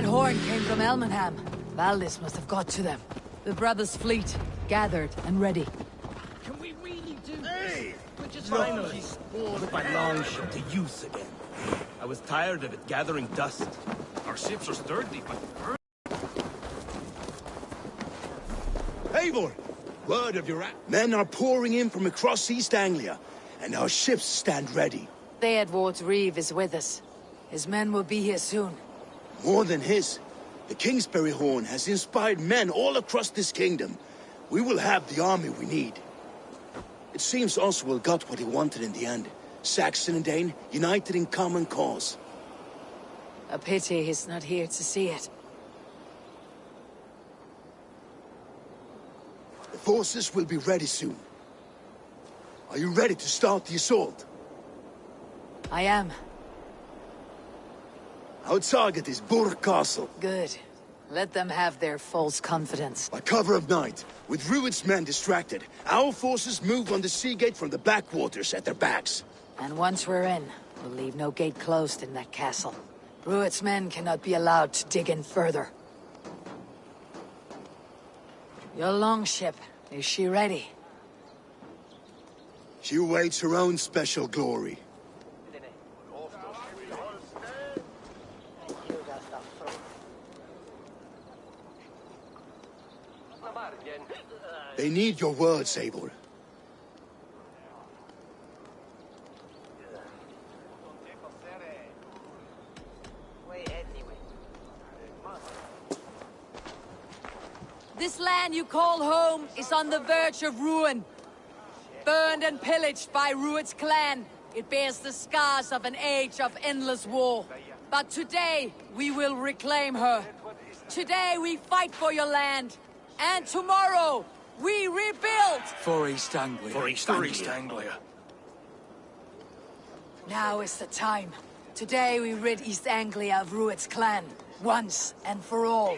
horn came from Elmenham. Valdis must have got to them. The brothers' fleet, gathered and ready. Can we really do this? Hey! We're just finally put my longship to use again. I was tired of it gathering dust. Our ships are sturdy, but... Eivor! Word of your... Men are pouring in from across East Anglia, and our ships stand ready. Theodward's Reeve is with us. His men will be here soon. More than his. The Kingsbury Horn has inspired men all across this kingdom. We will have the army we need. It seems Oswald got what he wanted in the end. Saxon and Dane united in common cause. A pity he's not here to see it. The forces will be ready soon. Are you ready to start the assault? I am. Our target is Burg Castle. Good. Let them have their false confidence. By cover of night, with Rued's men distracted, our forces move on the sea gate from the backwaters at their backs. And once we're in, we'll leave no gate closed in that castle. Rued's men cannot be allowed to dig in further. Your longship, is she ready? She awaits her own special glory. They need your words, Eivor. This land you call home is on the verge of ruin. Burned and pillaged by Rued's clan, it bears the scars of an age of endless war. But today, we will reclaim her. Today, we fight for your land. And tomorrow, we rebuild! For East Anglia. For East Anglia. Now is the time. Today we rid East Anglia of Rued's clan, once and for all.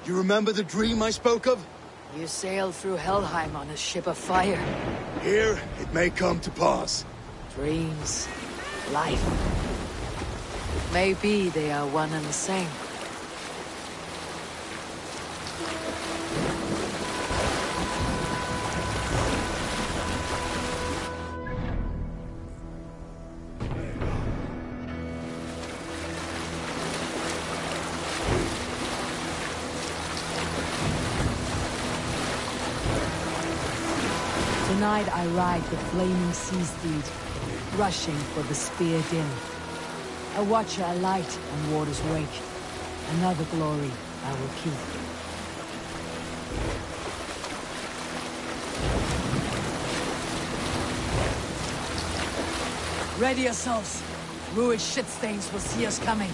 You remember the dream I spoke of? You sailed through Helheim on a ship of fire. Here, it may come to pass. Dreams, life. It may be they are one and the same. Tonight I ride the flaming sea steed, rushing for the spear dim. A watcher alight on water's wake, another glory I will keep. Ready yourselves. Rued shit stains will see us coming.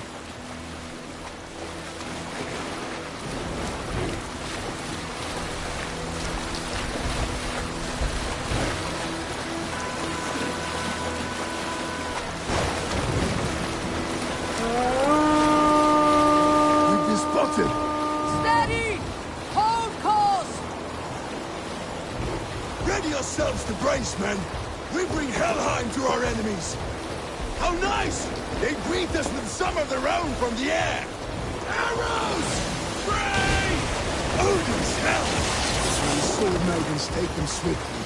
Steady! Hold course! Ready yourselves to brace, men! We bring Helheim to our enemies! How nice! They greet us with some of their own from the air! Arrows! Spray! Odin's hell! The sword maidens take them swiftly.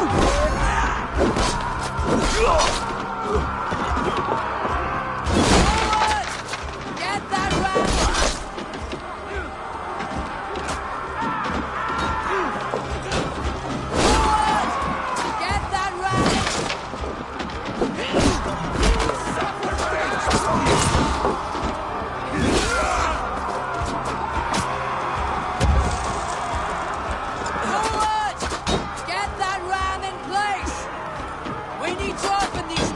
Get that ram! Get that ram! Forward! Get that ram in place! We need to open these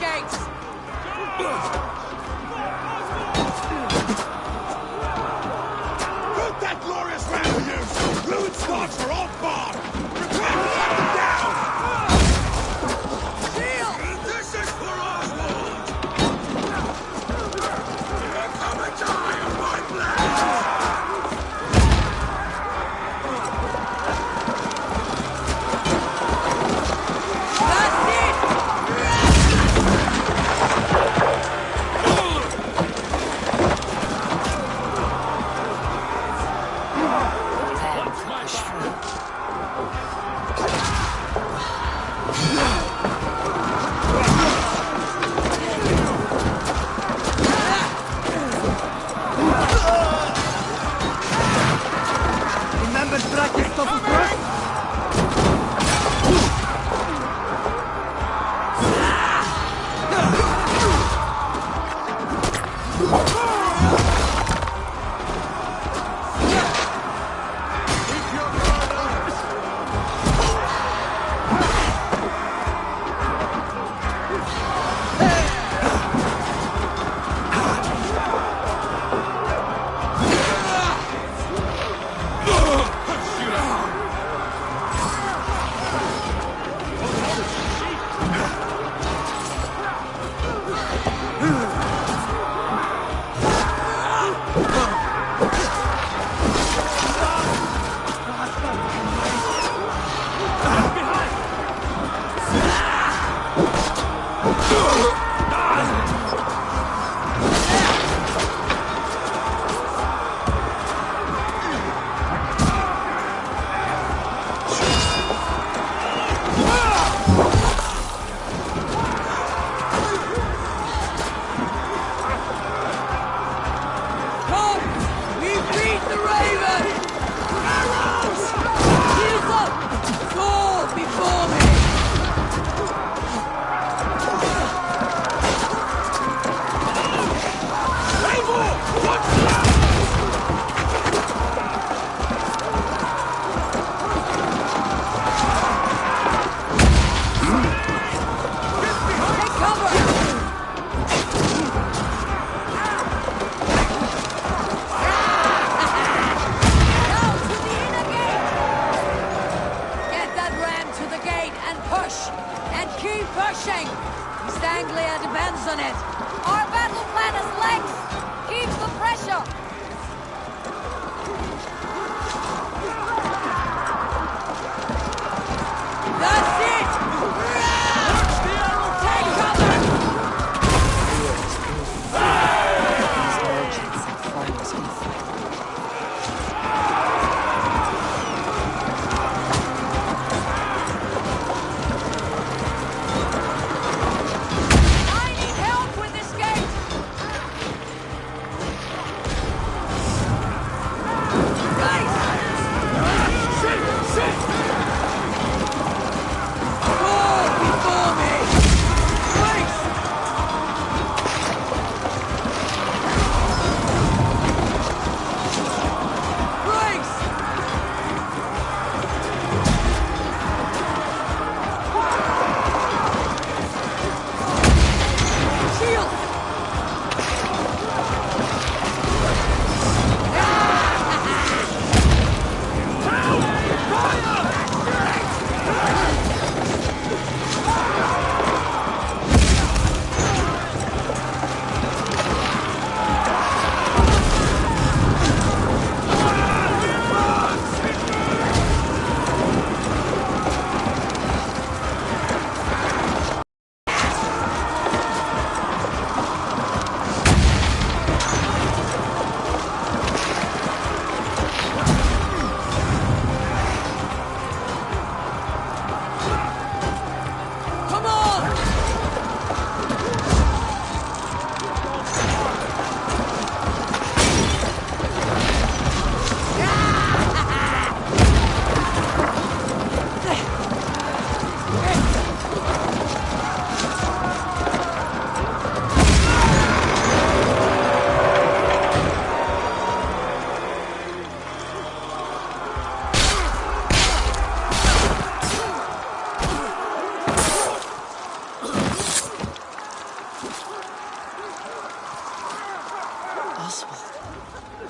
Oswald.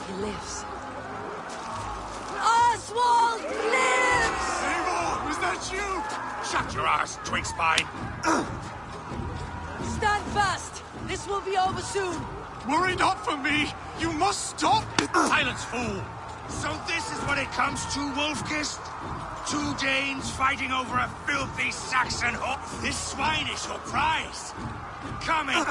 He lives. Oswald lives! Seymour, was that you? Shut your ass, twig spine. Stand fast. This will be over soon. Worry not for me. You must stop. Silence, fool. So this is what it comes to, Wolfkist? 2 Danes fighting over a filthy Saxon hawk. This swine is your prize. Coming.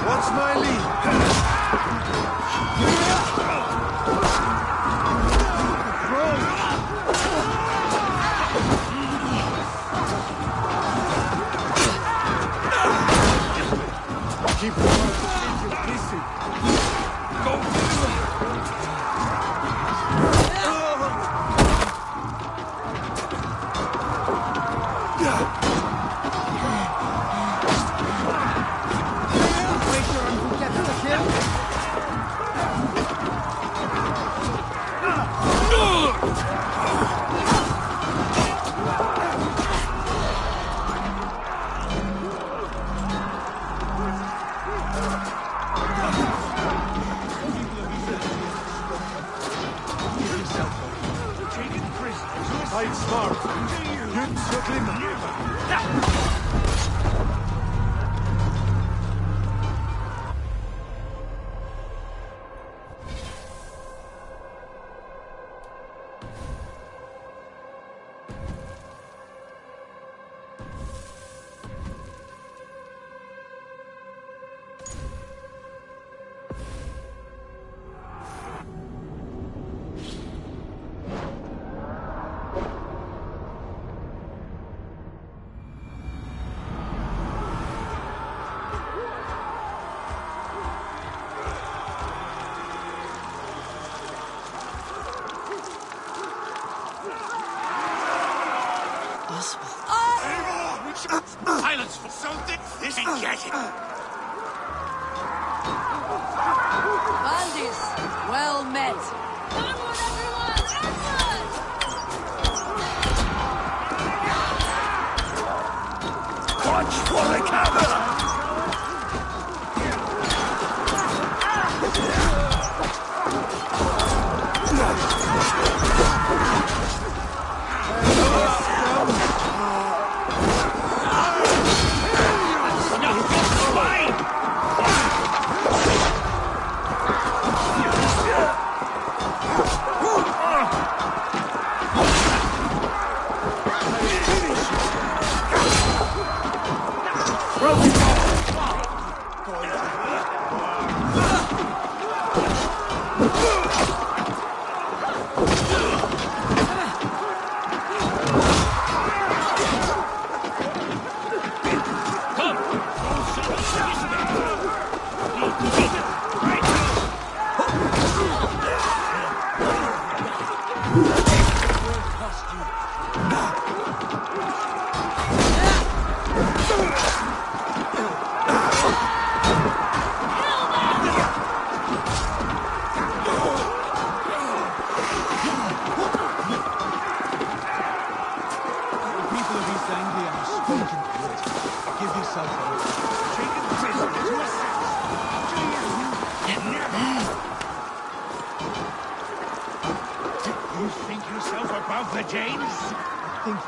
What's my lead? Keep going. Listen. Go. Fight smart. Good circling. Silence for something. This ain't getting. Valdis, well met. Onward, everyone! Onward! Watch for the camera.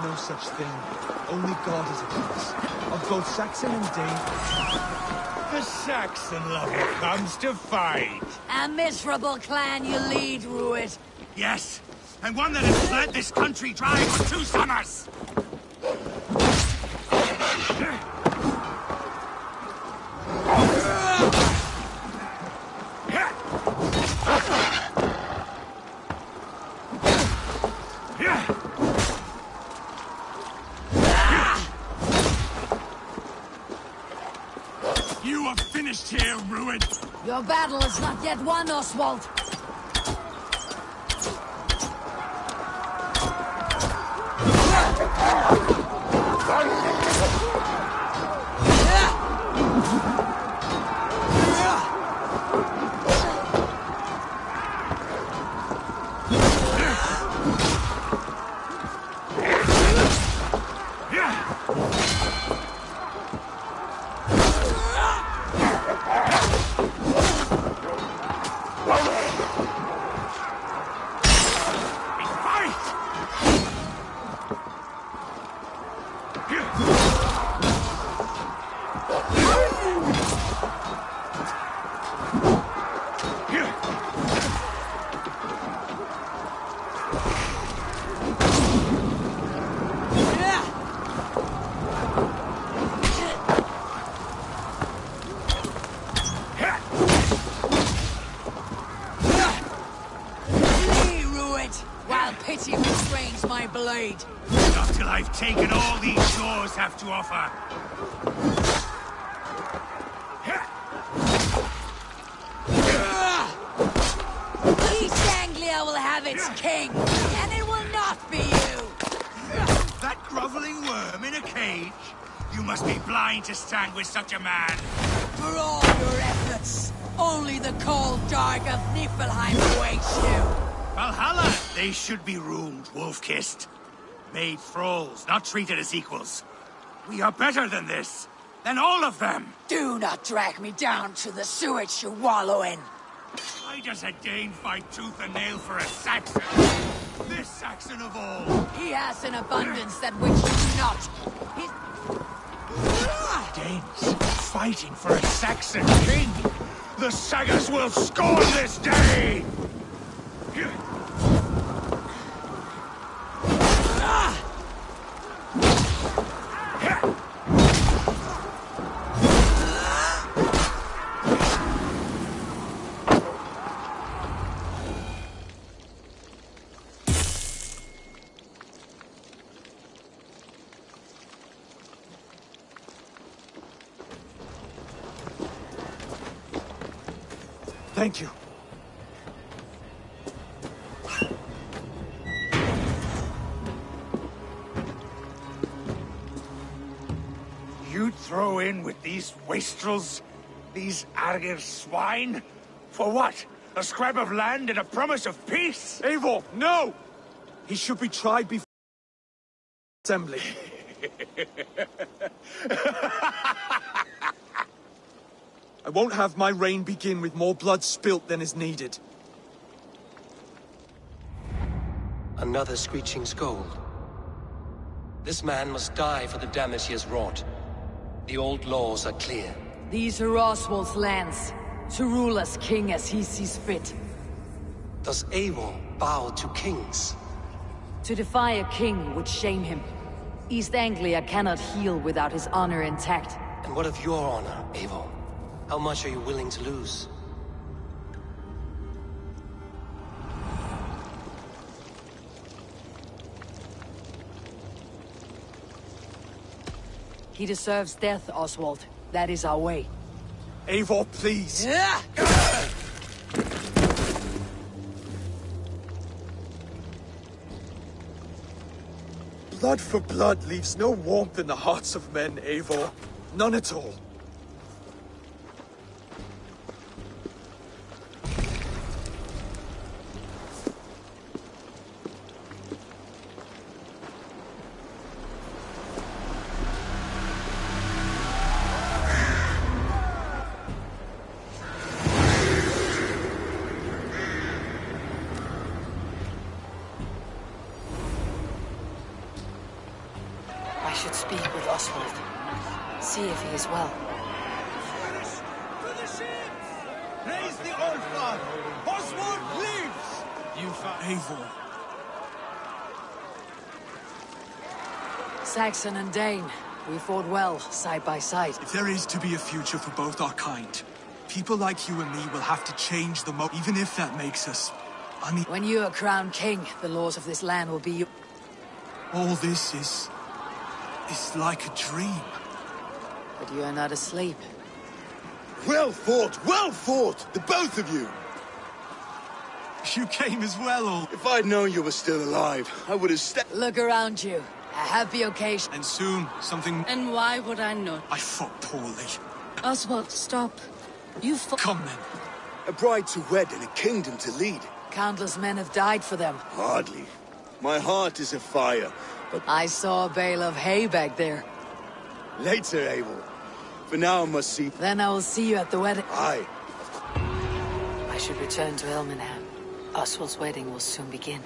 No such thing. Only God is a goddess of both Saxon and Dane. The Saxon lover comes to fight. A miserable clan you lead, Ruit. Yes, and one that has bled this country dry for 2 summers. You are finished here, ruin! Your battle is not yet won, Oswald. Pity restrains my blade. Not till I've taken all these shores have to offer. East Anglia will have its king, and it will not be you. That groveling worm in a cage? You must be blind to stand with such a man. For all your efforts, only the cold dark of Niflheim awaits you. Valhalla! They should be ruled, wolf-kissed. Made thralls, not treated as equals. We are better than this. Than all of them. Do not drag me down to the sewage you wallow in. Why does a Dane fight tooth and nail for a Saxon? This Saxon of all. He has an abundance that which you do not. Danes fighting for a Saxon king. The sagas will scorn this day! Thank you. You throw in with these wastrels? These Argir swine? For what? A scrap of land and a promise of peace? Eivor, no! He should be tried before assembly. I won't have my reign begin with more blood spilt than is needed. Another screeching scold. This man must die for the damage he has wrought. The old laws are clear. These are Oswald's lands, to rule as king as he sees fit. Does Eivor bow to kings? To defy a king would shame him. East Anglia cannot heal without his honor intact. And what of your honor, Eivor? How much are you willing to lose? He deserves death, Oswald. That is our way. Eivor, please. Blood for blood leaves no warmth in the hearts of men, Eivor. None at all. I should speak with Oswald. See if he is well. To the ships! Raise the old flag! Oswald lives! You Eivor. Saxon and Dane, we fought well, side by side. If there is to be a future for both our kind, people like you and me will have to change the even if that makes us When you are crowned king, the laws of this land will be all this is like a dream. But you are not asleep. Well fought, the both of you! You came as well, all. If I'd known you were still alive, I would have stepped. Look around you. A happy occasion. And soon, something... And why would I not? I fought poorly. Oswald, stop. You Come then. A bride to wed and a kingdom to lead. Countless men have died for them. Hardly. My heart is afire, but I saw a bale of hay back there. later, Abel. For now, I must see. Then I will see you at the wedding. Aye. I should return to Elmenham. Oswald's wedding will soon begin.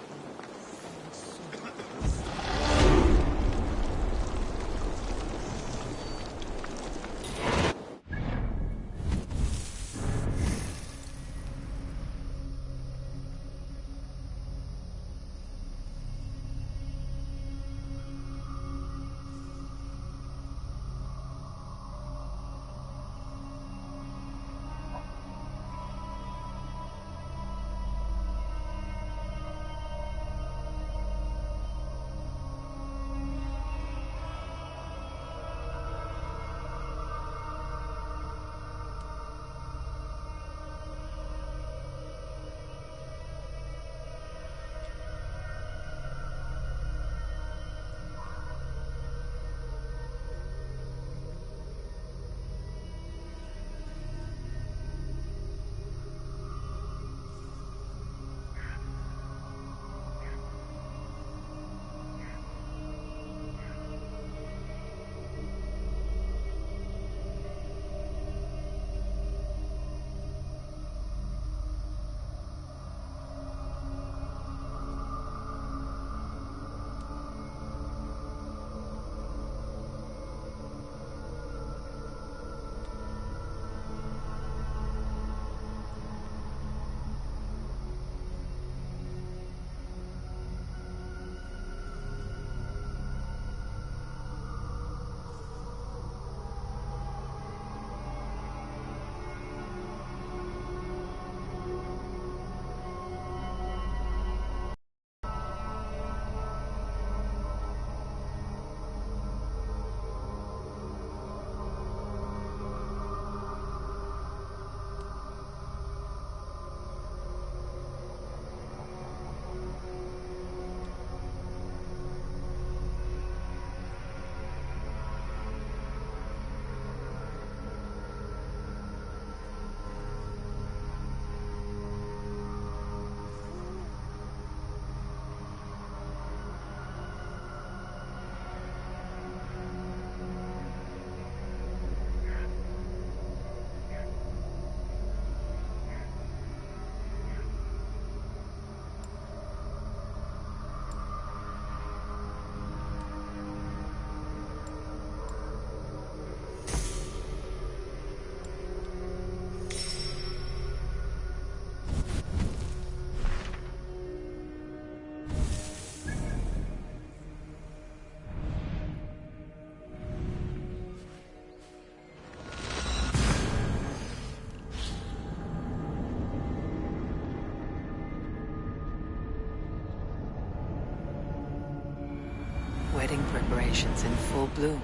Wedding preparations in full bloom.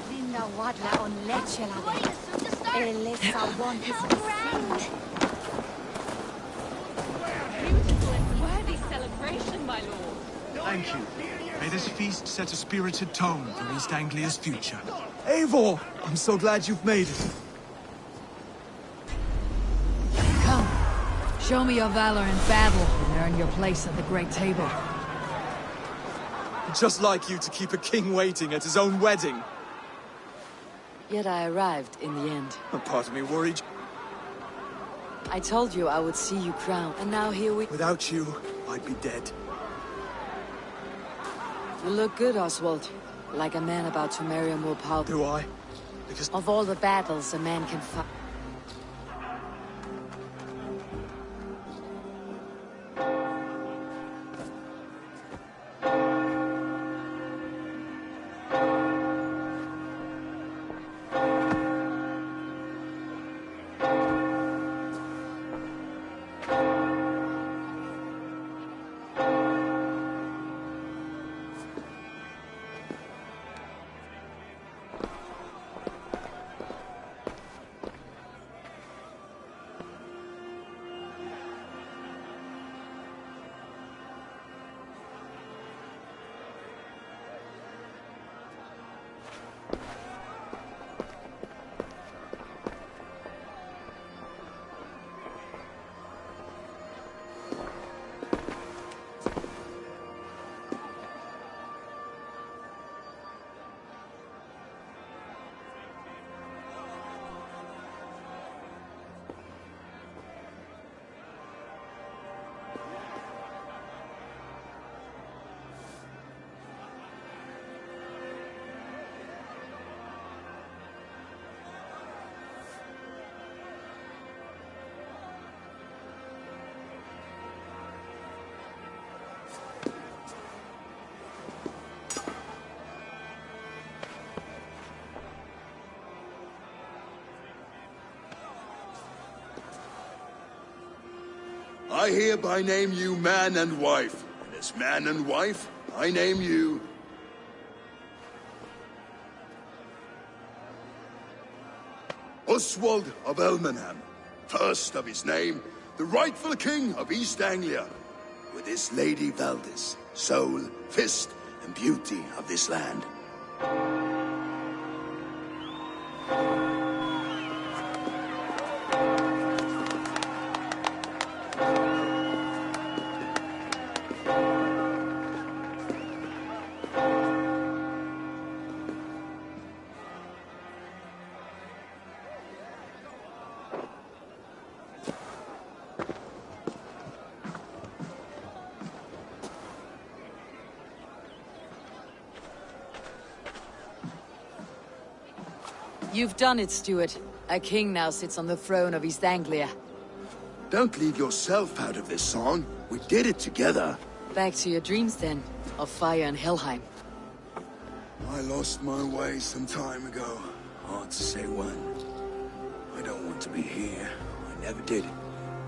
Linda Wadla on Lechelade. Elisa want his friend. Worthy celebration, my lord. Thank you. May this feast set a spirited tone for East Anglia's future. Eivor! I'm so glad you've made it. Come, show me your valor in battle and earn your place at the great table. Just like you to keep a king waiting at his own wedding. Yet I arrived in the end. A part of me worried. I told you I would see you crowned, and now here we... Without you, I'd be dead. You look good, Oswald. Like a man about to marry a more powerful... Do I? Because... Of all the battles a man can fight... I hereby name you man and wife. And as man and wife, I name you... Oswald of Elmenham, first of his name, the rightful king of East Anglia, with this Lady Valdis, soul, fist, and beauty of this land. You've done it, Stuart. A king now sits on the throne of East Anglia. Don't leave yourself out of this song. We did it together. Back to your dreams, then, of fire and Helheim. I lost my way some time ago. Hard to say when. I don't want to be here. I never did.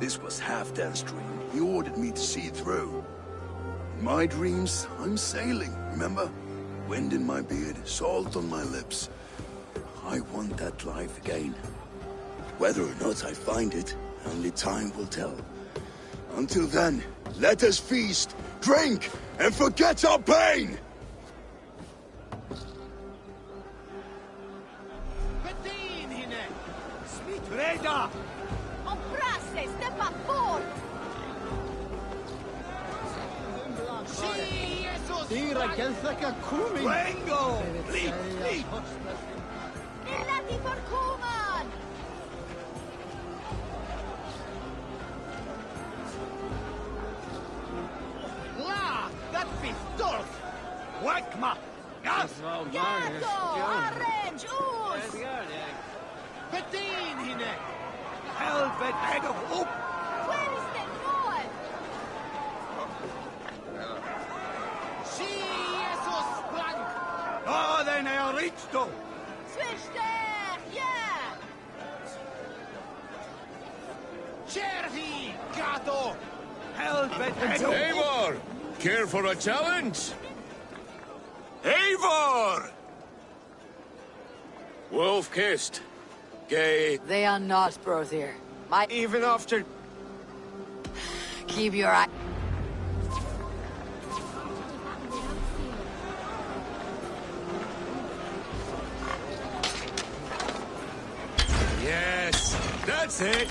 This was Halfdan's dream. He ordered me to see it through. In my dreams, I'm sailing, remember? Wind in my beard, salt on my lips. I want that life again. Whether or not I find it, only time will tell. Until then, let us feast, drink, and forget our pain! Ombrasse, step up forward! Rango! Leap! Leap! Illati forkuman! La! That fish dork! Whackma! Gas! Gato! Arrange! Us! Betin hine! Helvet head of up! Where is the Noel? Si Jesus blank! Ah, then I are rich though! Switch there! Yeah! Cherry! Gato! Helvet head of Eivor! Care for a challenge? Eivor! Wolf-kissed. Gay. They are not Brothier. Even after... Keep your eye... Yes, that's it.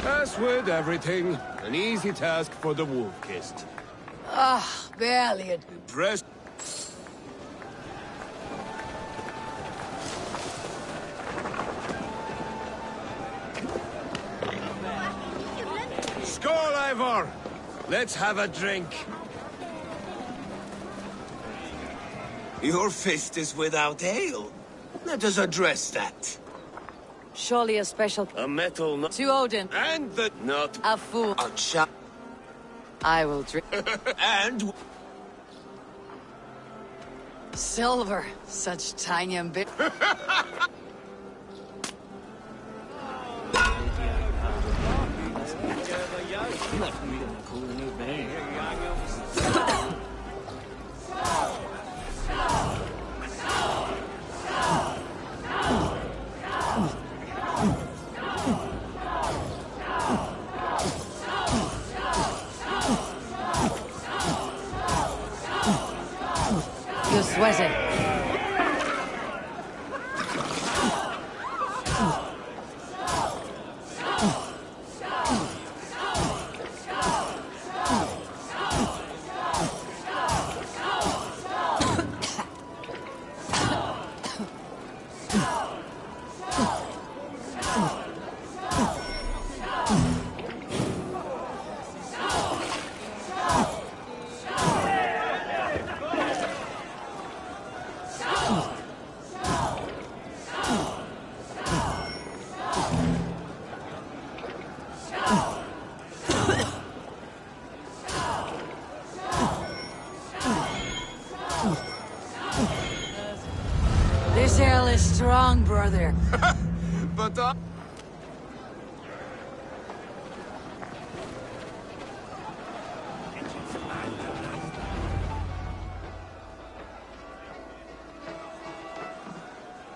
As with everything, an easy task for the wolf-kissed. Ah, barely a... Press. Skål, Eivor! Let's have a drink. Your fist is without ale. Let us address that. Surely a special... A metal not... To Odin. And the not... A fool. A shot. I will drink... And... Silver. Such tiny and bit... You're sweating. What's wrong, brother? But,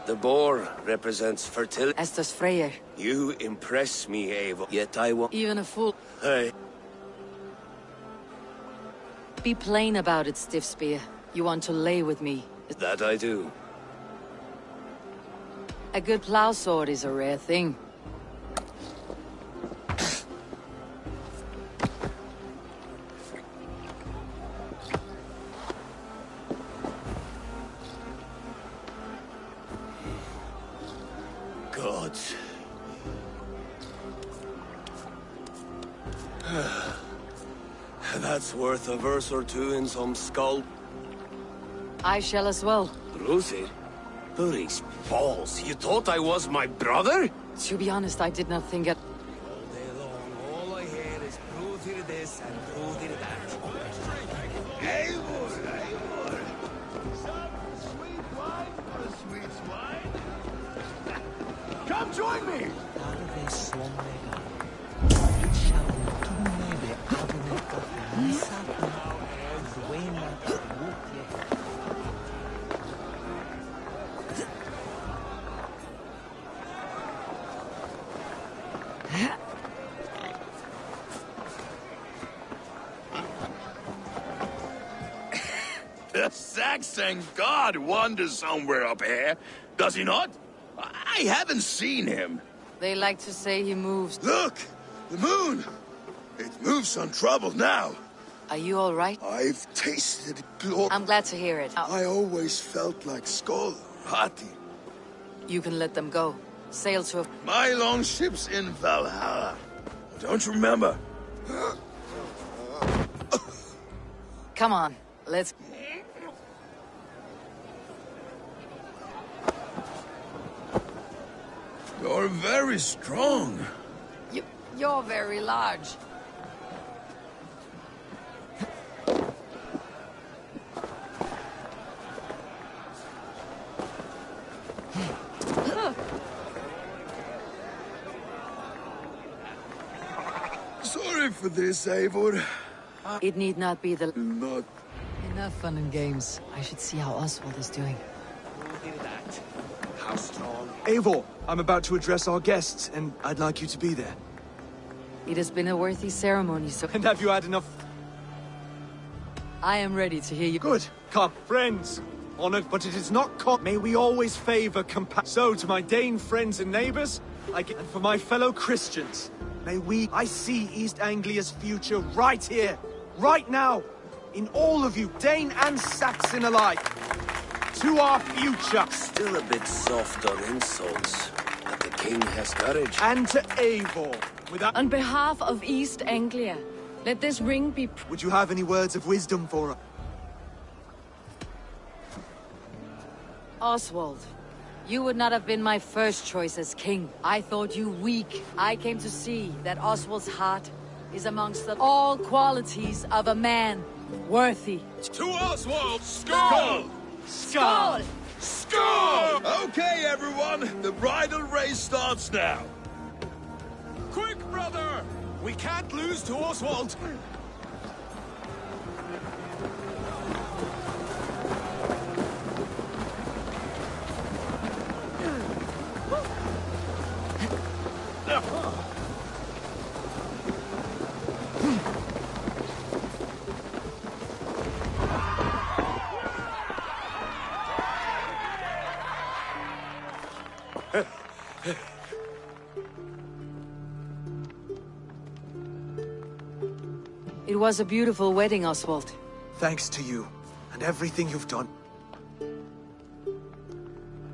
The boar represents fertility. As does Freyr. You impress me, Eivor. Yet I won't. Even a fool. Hey. Be plain about it, Stiff Spear. You want to lay with me. That I do. A good plow sword is a rare thing. Gods. That's worth a verse or two in some skull. I shall as well. Brúðir? Buddy's balls. You thought I was my brother? To be honest, I did not think it. All day long, all I hear is brúðir this and brúðir that. Eivor, Eivor. Some sweet wine for a sweet swine. Come join me! The Saxon god wanders somewhere up here, does he not? I haven't seen him. They like to say he moves. Look! The moon! It moves untroubled now. Are you all right? I've tasted glory. I'm glad to hear it. I always felt like Skoll, Hati. You can let them go. Sail to a... My longships in Valhalla. Don't you remember? Come on, let's... You're very strong. You're very large. Sorry for this, Eivor. It need not be the... Not... Enough fun and games. I should see how Oswald is doing. How strong? Eivor, I'm about to address our guests, and I'd like you to be there. It has been a worthy ceremony, so... And have you had enough? I am ready to hear you. Good. Come, friends. Honored, but it is not May we always favor So, to my Dane friends and neighbors, and for my fellow Christians, I see East Anglia's future right here, right now, in all of you, Dane and Saxon alike. To our future. Still a bit soft on insults, but the king has courage. And to Eivor. On behalf of East Anglia, let this ring be... Would you have any words of wisdom for us? Oswald, you would not have been my first choice as king. I thought you weak. I came to see that Oswald's heart is amongst all qualities of a man worthy. To Oswald! Skull! Skull! Skull! Okay, everyone, the bridal race starts now. quick, brother! We can't lose to Oswald. It was a beautiful wedding, Oswald. Thanks to you, and everything you've done.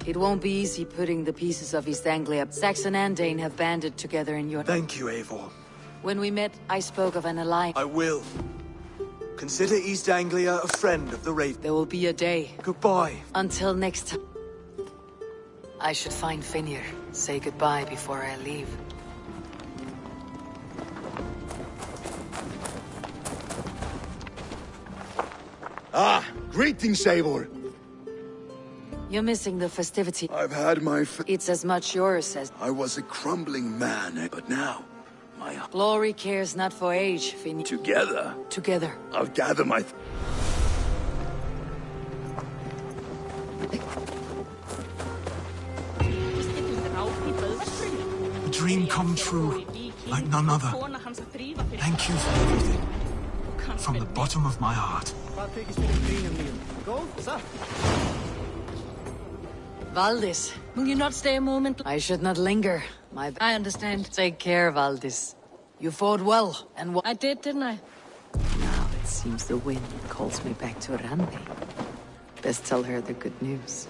It won't be easy putting the pieces of East Anglia. Saxon and Dane have banded together in your... Thank you, Eivor. When we met, I spoke of an alliance. I will. Consider East Anglia a friend of the Raven. There will be a day. Goodbye. Until next time. I should find Finir. Say goodbye before I leave. Ah, greetings, Eivor. You're missing the festivity. I've had my It's as much yours as... I was a crumbling man, but now, my... Glory cares not for age, Fini. Together, Together. I'll gather my... A dream come true, like none other. Thank you for everything. From the bottom of my heart. Valdis, Will you not stay a moment? I should not linger. I understand. Take care, Valdis. You fought well, and I did, didn't I? Now it seems the wind calls me back to Randi. Best tell her the good news.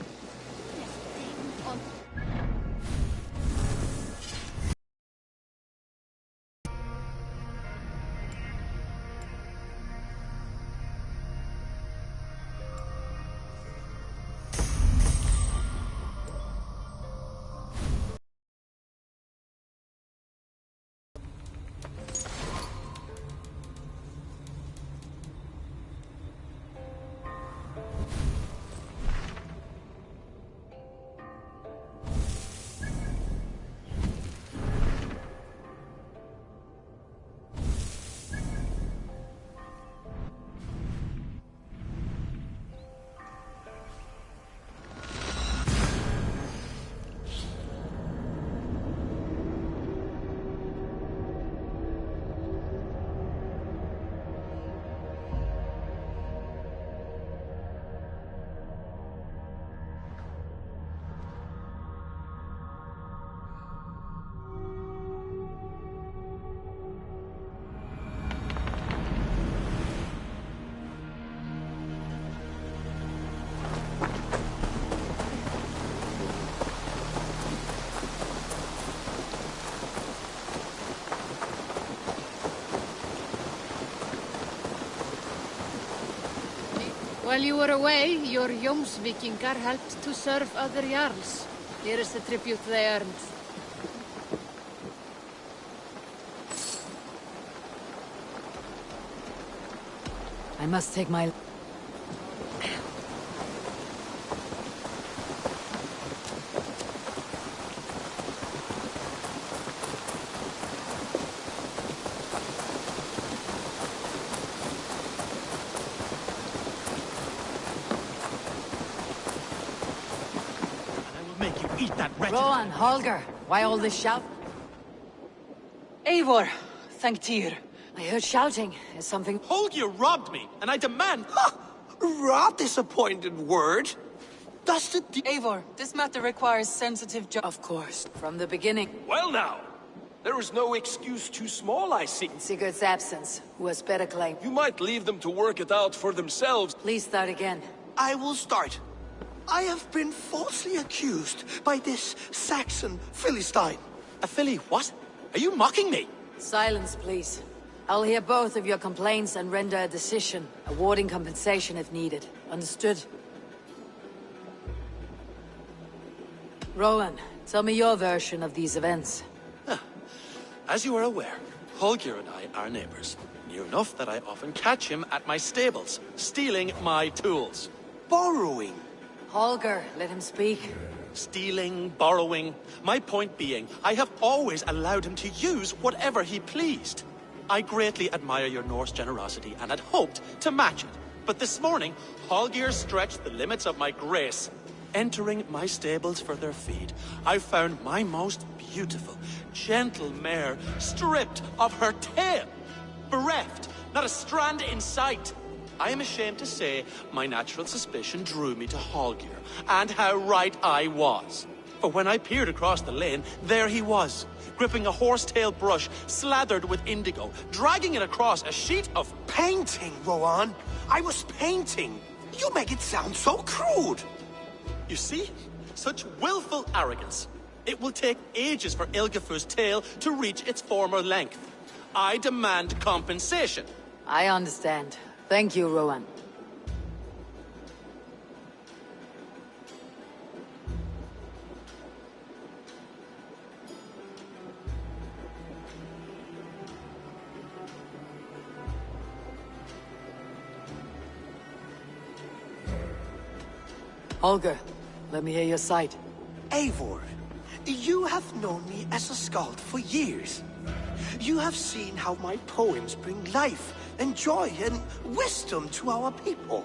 While you were away, your Jomsvikingar helped to serve other Jarls. Here is the tribute they earned. I must take my... Rowan, Holger, why all this shout? Eivor, thank Tyr. I heard shouting. Is something... Holger robbed me, and I demand... Rot disappointed word. Does the... Eivor, this matter requires sensitive Of course, from the beginning. Well now, there is no excuse too small, I see. In Sigurd's absence, who has better claim? You might leave them to work it out for themselves. Please start again. I will start. I have been falsely accused by this Saxon Philistine. A Philly what? Are you mocking me? Silence, please. I'll hear both of your complaints and render a decision, awarding compensation if needed. Understood? Rowan, tell me your version of these events. As you are aware, Holger and I are neighbors. Near enough that I often catch him at my stables, stealing my tools. Borrowing. Holger, let him speak. Stealing, borrowing. My point being, I have always allowed him to use whatever he pleased. I greatly admire your Norse generosity and had hoped to match it. But this morning, Holger stretched the limits of my grace. Entering my stables for their feed, I found my most beautiful, gentle mare stripped of her tail. Bereft, not a strand in sight. I am ashamed to say my natural suspicion drew me to Holger, and how right I was. For when I peered across the lane, there he was, gripping a horsetail brush slathered with indigo, dragging it across a sheet of... Painting, Rowan. I was painting. You make it sound so crude. You see? Such willful arrogance. It will take ages for Ilgafur's tail to reach its former length. I demand compensation. I understand. Thank you, Rowan. Holger, Let me hear your side. Eivor, you have known me as a skald for years. You have seen how my poems bring life and joy and wisdom to our people.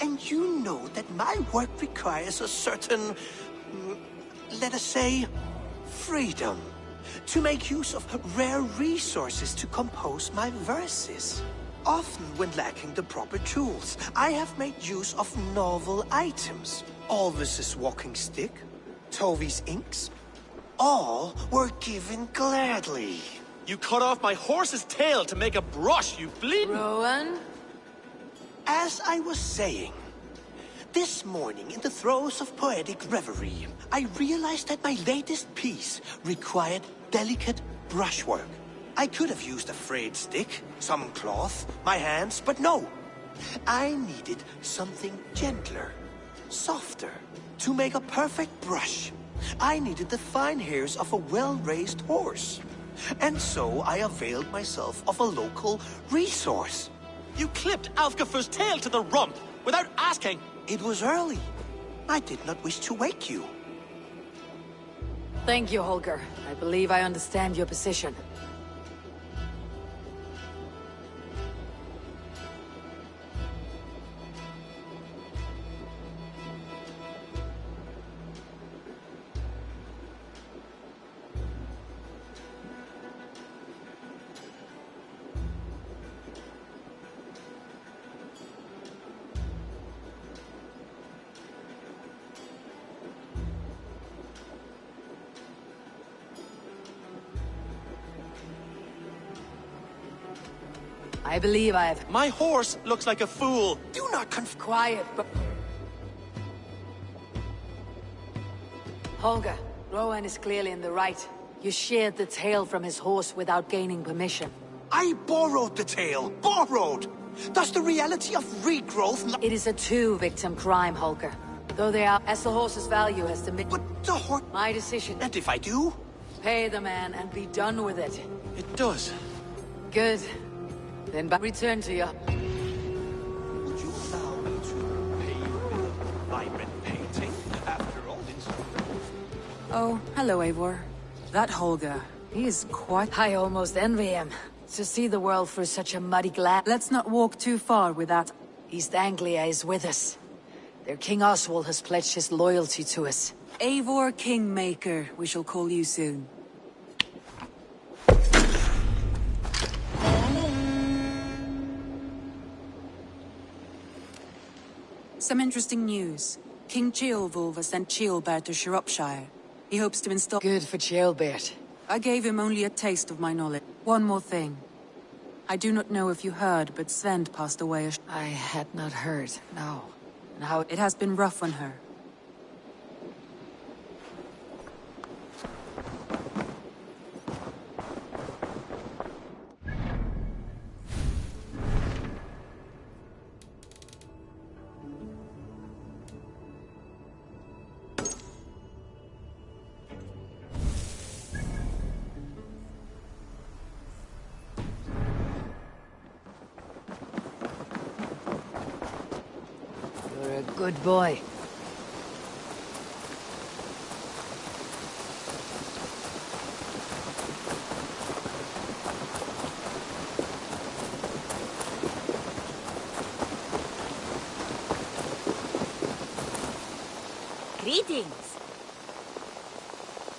And you know that my work requires a certain, let us say, freedom. To make use of rare resources to compose my verses. Often when lacking the proper tools, I have made use of novel items. Alvis's walking stick, Tovi's inks, all were given gladly. You cut off my horse's tail to make a brush, you bleeding... Rowan? As I was saying, this morning in the throes of poetic reverie, I realized that my latest piece required delicate brushwork. I could have used a frayed stick, some cloth, my hands, but no. I needed something gentler, softer. To make a perfect brush, I needed the fine hairs of a well-raised horse. And so I availed myself of a local resource. You clipped Alfgafu's tail to the rump without asking. It was early. I did not wish to wake you. Thank you, Holger. I believe I understand your position. I believe I have... My horse looks like a fool. Do not Quiet, but... Holger, Rowan is clearly in the right. You sheared the tail from his horse without gaining permission. I borrowed the tail. Borrowed! Does the reality of regrowth not... It is a two-victim crime, Holger. Though they are... As the horse's value has diminished... But the horse... My decision. And if I do? Pay the man and be done with it. It does. Good. Then return to your... Would you allow me to pay you with a vibrant painting? After all, it's... Oh, hello, Eivor. That Holger, he is quite... I almost envy him. To see the world through such a muddy glass. Let's not walk too far with that. East Anglia is with us. Their King Oswald has pledged his loyalty to us. Eivor Kingmaker, we shall call you soon. Some interesting news. King Ceolwulf has sent Ceolbert to Shropshire. He hopes to install... Good for Ceolbert. I gave him only a taste of my knowledge. One more thing. I do not know if you heard, but Svend passed away. I had not heard, no. And how... It has been rough on her. You're a good boy. Greetings.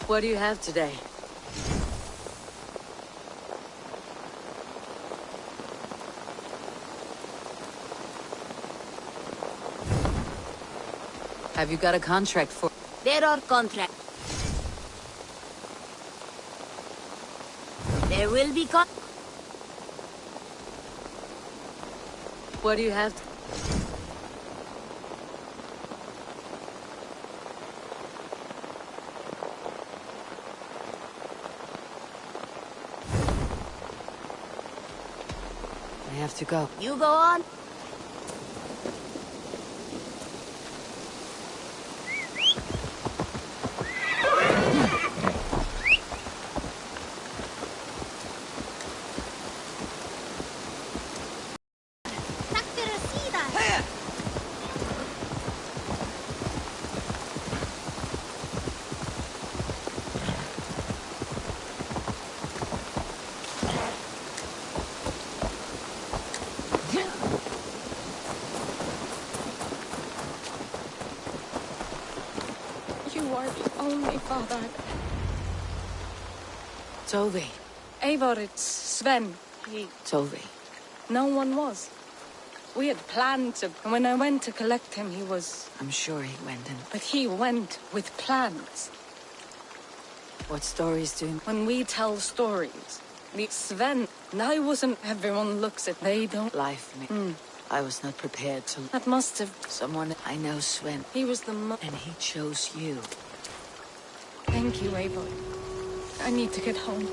What do you have today? Have you got a contract for... There are contracts. There will be What do you have? I have to go. You go on. me, Father. Tovi. Eivor, it's Sven. Tovi. No one was. We had planned to, and when I went to collect him, he was... I'm sure he went in. But he went with plans. What stories do you... When we tell stories, the Sven, I wasn't... Everyone looks at... They don't... Life me. I was not prepared to... That must have... Someone... I know Sven. He was the And he chose you. Thank you, Eivor. I need to get home.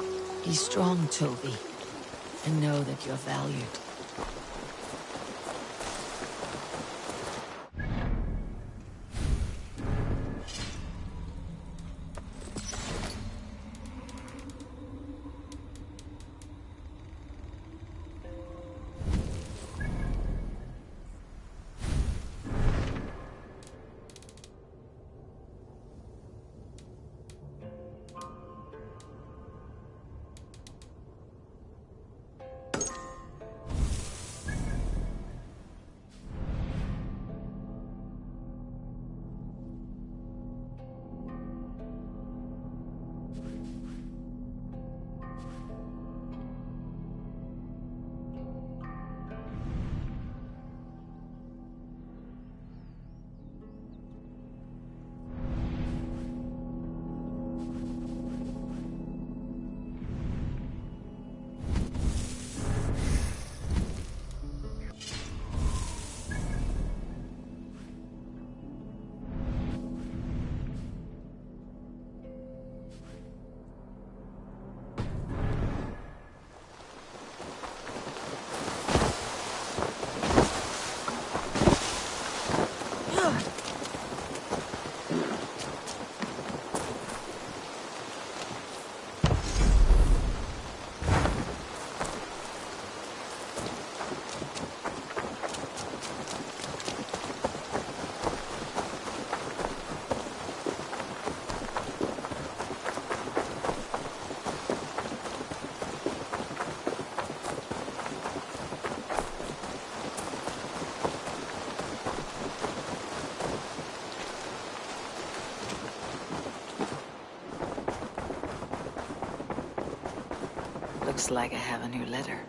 Be strong, Tovi. And know that you're valued. Looks like I have a new letter.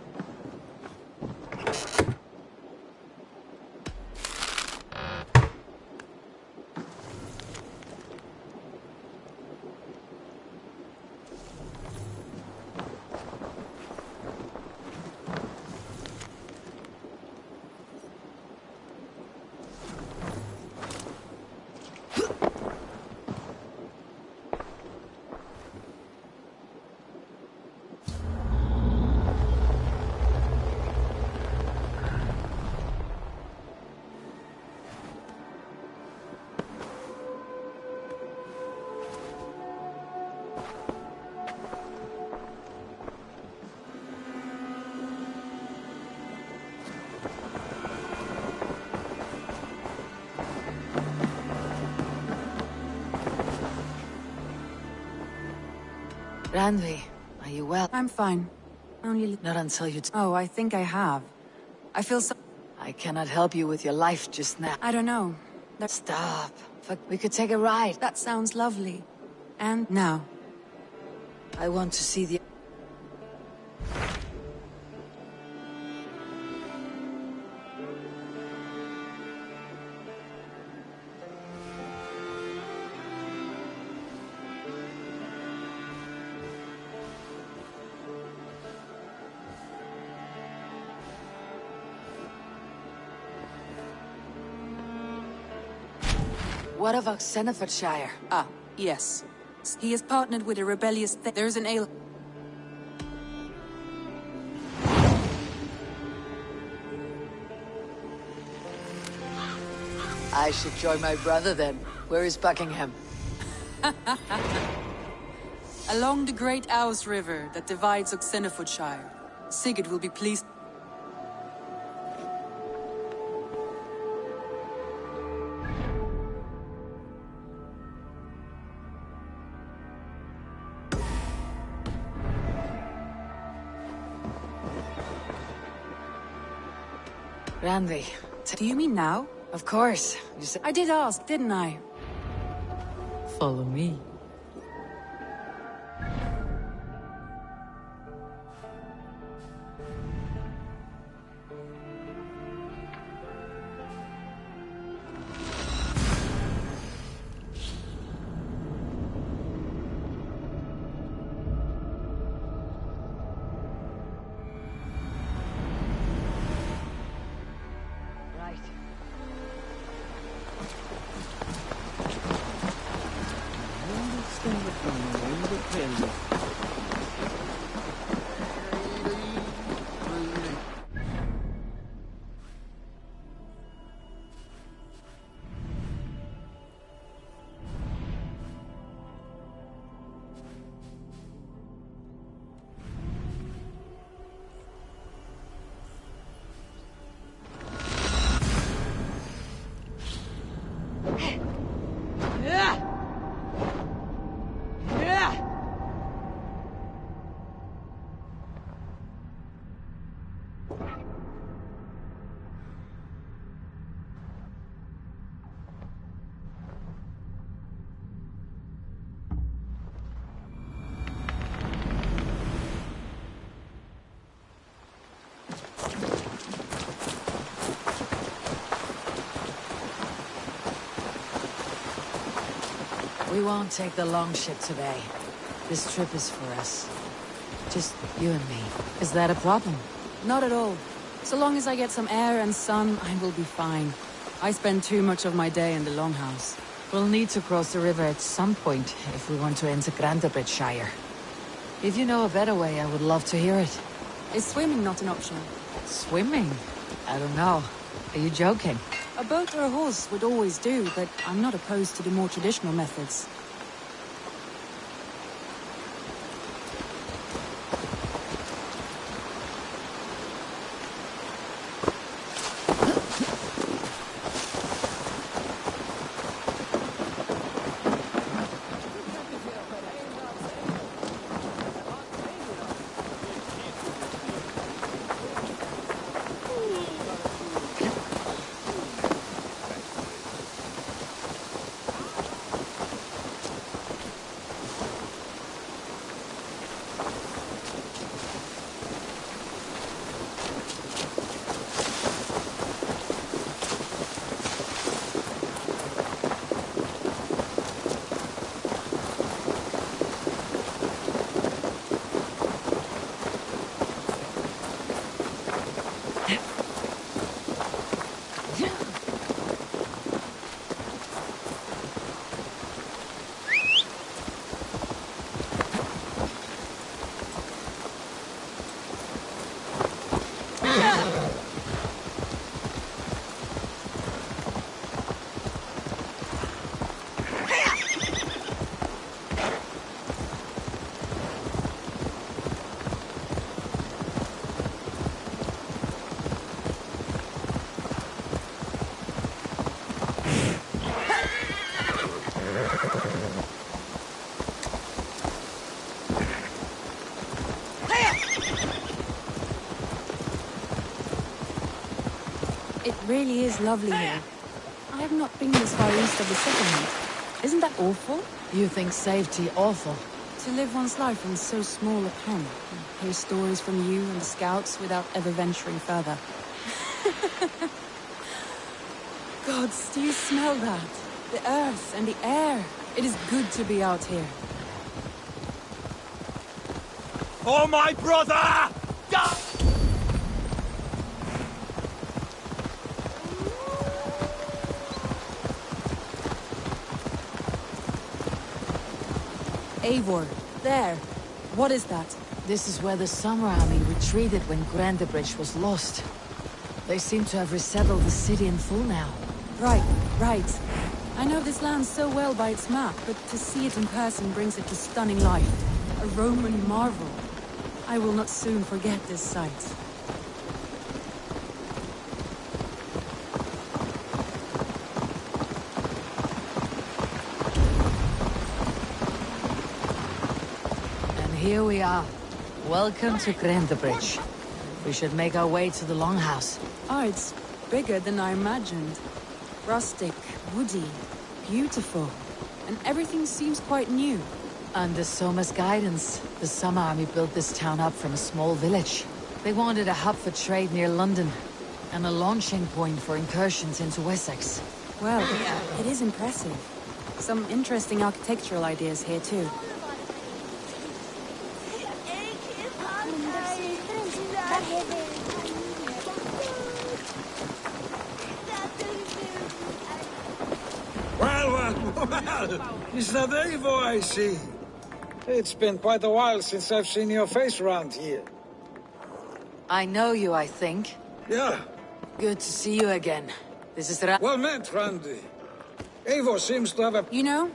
Randvi, are you well? I'm fine. Only... Not until you... Oh, I think I have. I feel so... I cannot help you with your life just now. I don't know. Stop. Fuck, we could take a ride. That sounds lovely. And now? I want to see the... What of Xenofordshire? Ah, yes. He is partnered with a rebellious... There's an ale... I should join my brother then. Where is Buckingham? Along the great Ouse River that divides Xenofordshire. Sigurd will be pleased... Randvi. Do you mean now? Of course. You said... I did ask, didn't I? Follow me. We won't take the long ship today. This trip is for us. Just you and me. Is that a problem? Not at all. So long as I get some air and sun, I will be fine. I spend too much of my day in the Longhouse. We'll need to cross the river at some point if we want to enter Grantebridgeshire. If you know a better way, I would love to hear it. Is swimming not an option? Swimming? I don't know. Are you joking? A boat or a horse would always do, but I'm not opposed to the more traditional methods. It really is lovely here. I have not been this far east of the settlement. Isn't that awful? You think safety awful? To live one's life in so small a pen. Hear stories from you and the scouts without ever venturing further. Gods, do you smell that? The earth and the air. It is good to be out here. Oh, my brother! Eivor, there. What is that? This is where the Summer Army retreated when Grantebridge was lost. They seem to have resettled the city in full now. Right. I know this land so well by its map, but to see it in person brings it to stunning life. A Roman marvel. I will not soon forget this sight. Here we are. Welcome to Grantebridge. We should make our way to the Longhouse. Oh, it's bigger than I imagined. Rustic, woody, beautiful. And everything seems quite new. Under Soma's guidance, the Summer Army built this town up from a small village. They wanted a hub for trade near London, and a launching point for incursions into Wessex. Well, it is impressive. Some interesting architectural ideas here too. Well, is that Eivor I see? It's been quite a while since I've seen your face around here. I know you, I think. Yeah. Good to see you again. This is Well met, Randy. Eivor seems to have a... You know,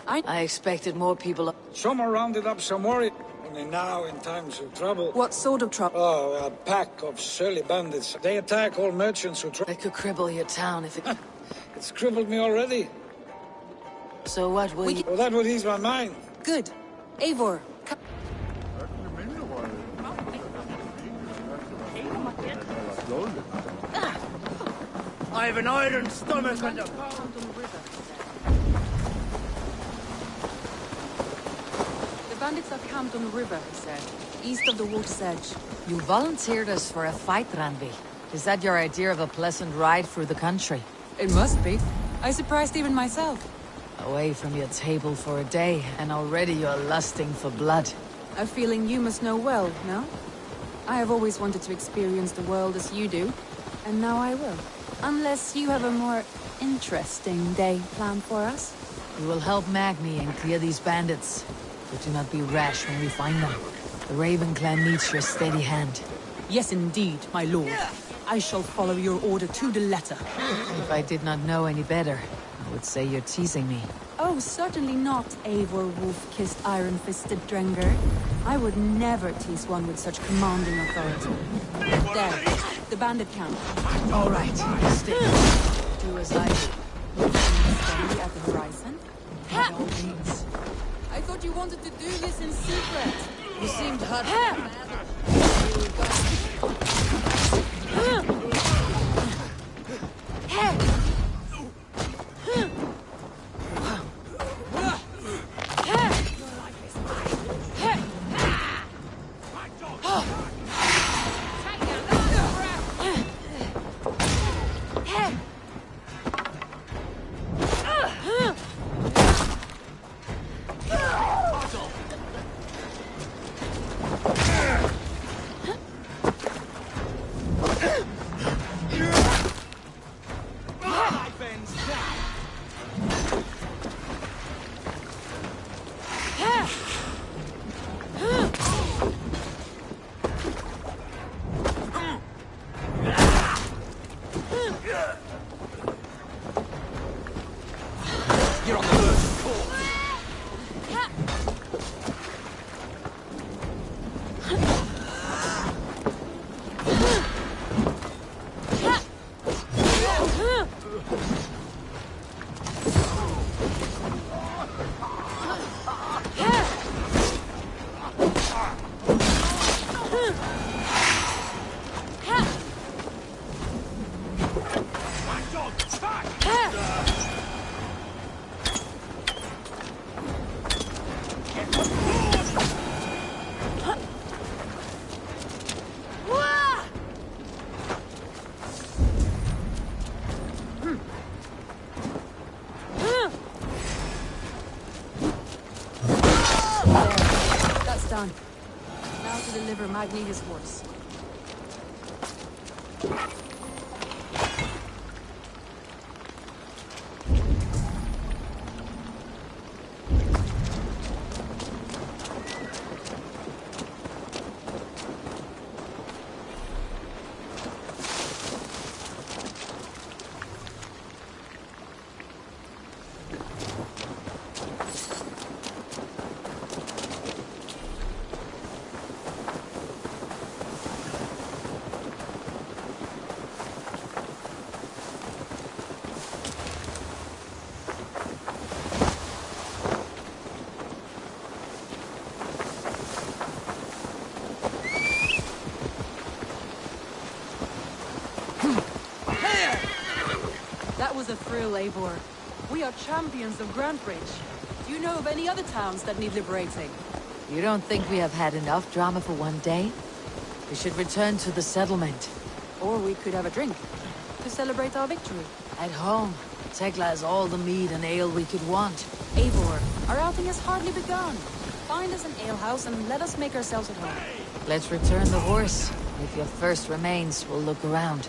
I expected more people... Someone rounded up some warriors. Only now, in times of trouble... What sort of trouble? Oh, a pack of surly bandits. They attack all merchants who try... They could cripple your town if it... It's crippled me already. So what will you... Well, that would ease my mind. Good. Eivor, come... I have an iron stomach and a... The bandits are camped on the river, he said. East of the water's edge. You volunteered us for a fight, Ranvi. Is that your idea of a pleasant ride through the country? It must be. I surprised even myself. Away from your table for a day, and already you're lusting for blood. A feeling you must know well, no? I have always wanted to experience the world as you do, and now I will. Unless you have a more interesting day planned for us. We will help Magni and clear these bandits. But do not be rash when we find them. The Raven clan needs your steady hand. Yes, indeed, my lord. I shall follow your order to the letter. If I did not know any better, I would say you're teasing me. Oh, certainly not, Eivor wolf-kissed iron-fisted Drenger. I would never tease one with such commanding authority. There, the bandit camp. All right, stay. Do as I do. Steady at the horizon. By all means. I thought you wanted to do this in secret. You seemed hot. Done. Now to deliver Magni his horse. That was a thrill, Eivor. We are champions of Grantbridge. Do you know of any other towns that need liberating? You don't think we have had enough drama for one day? We should return to the settlement. Or we could have a drink to celebrate our victory. At home, Tekla has all the mead and ale we could want. Eivor, our outing has hardly begun. Find us an alehouse and let us make ourselves at home. Let's return the horse. If your thirst remains, we'll look around.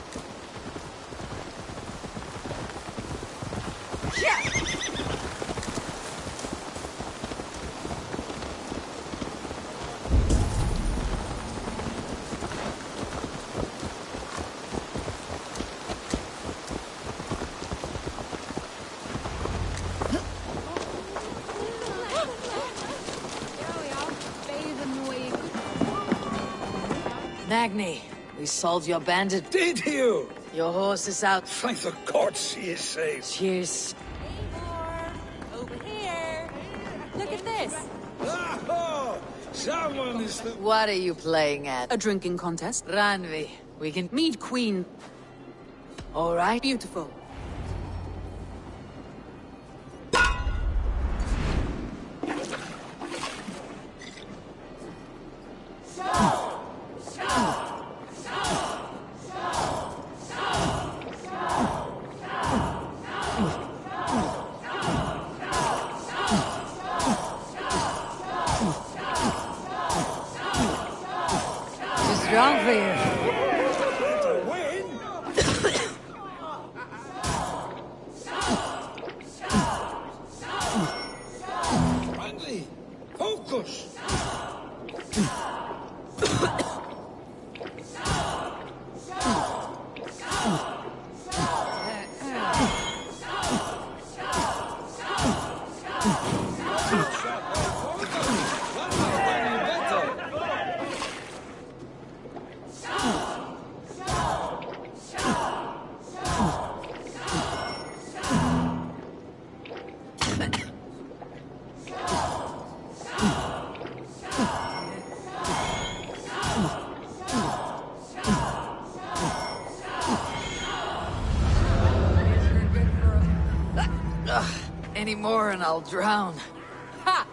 Magni, we solved your bandit. Did you? Your horse is out. Thank the gods he is safe. Cheers. Over here. Look at this. Oh, someone is the... What are you playing at? A drinking contest. Ranvi, we can... Mead Queen. All right. Beautiful. Strong for you. Randy, focus. Any more and I'll drown. Ha!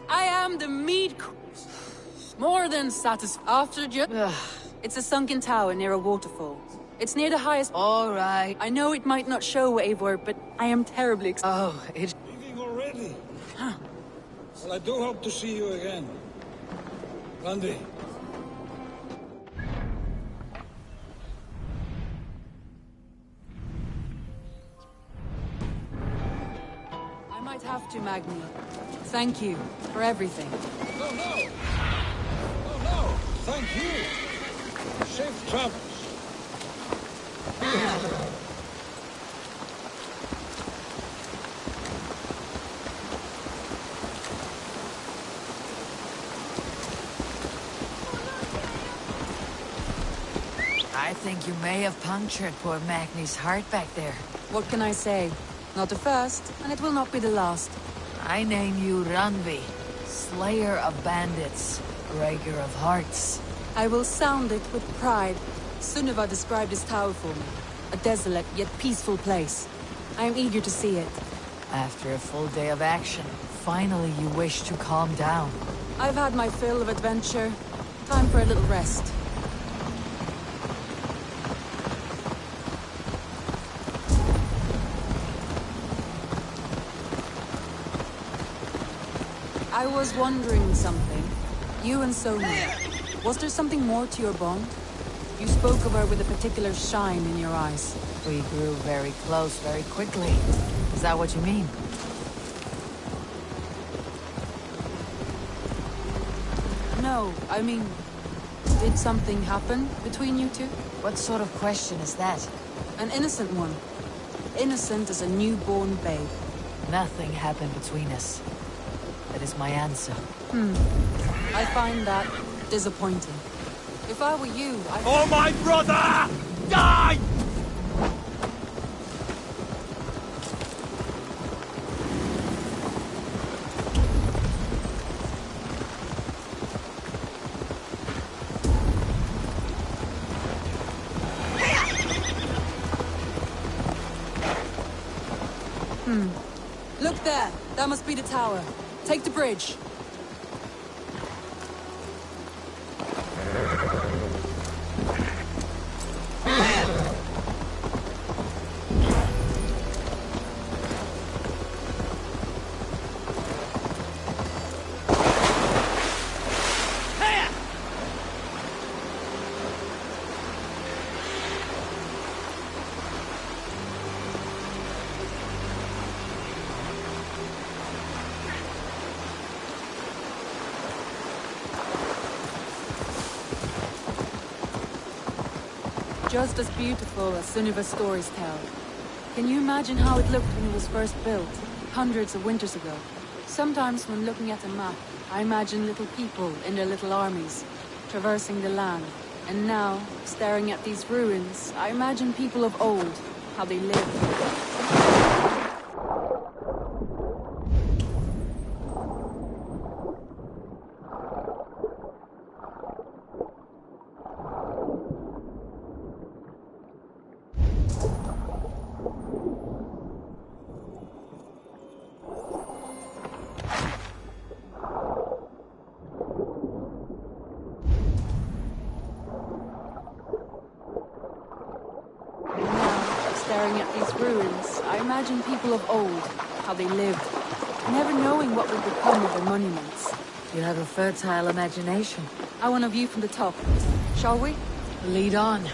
I am the mead queen. More than satisfied. After just... It's a sunken tower near a waterfall. It's near the highest... All right. I know it might not show, Eivor, but I am terribly excited. Oh, it... Leaving already? Huh. Well, I do hope to see you again. Randy. I might have to, Magni. Thank you for everything. No, no. No, no. Thank you. Safe travels. I think you may have punctured poor Magni's heart back there. What can I say? Not the first, and it will not be the last. I name you Ranvi, Slayer of Bandits, Breaker of Hearts. I will sound it with pride. Sunniva described this tower for me. A desolate yet peaceful place. I am eager to see it. After a full day of action, finally you wish to calm down. I've had my fill of adventure. Time for a little rest. I was wondering something. You and Sonia. Was there something more to your bond? You spoke of her with a particular shine in your eyes. We grew very close very quickly. Is that what you mean? No, I mean... Did something happen between you two? What sort of question is that? An innocent one. Innocent as a newborn babe. Nothing happened between us. That is my answer. I find that disappointing. If I were you, I... Oh, my brother! Die! Look there! That must be the tower. Take the bridge. Just as beautiful as Sunniva's stories tell. Can you imagine how it looked when it was first built, hundreds of winters ago? Sometimes when looking at a map, I imagine little people in their little armies, traversing the land, And now, staring at these ruins, I imagine people of old, how they lived. Staring at these ruins, I imagine people of old, how they lived, never knowing what would become of their monuments. You have a fertile imagination. I want a view from the top. Shall we? Lead on.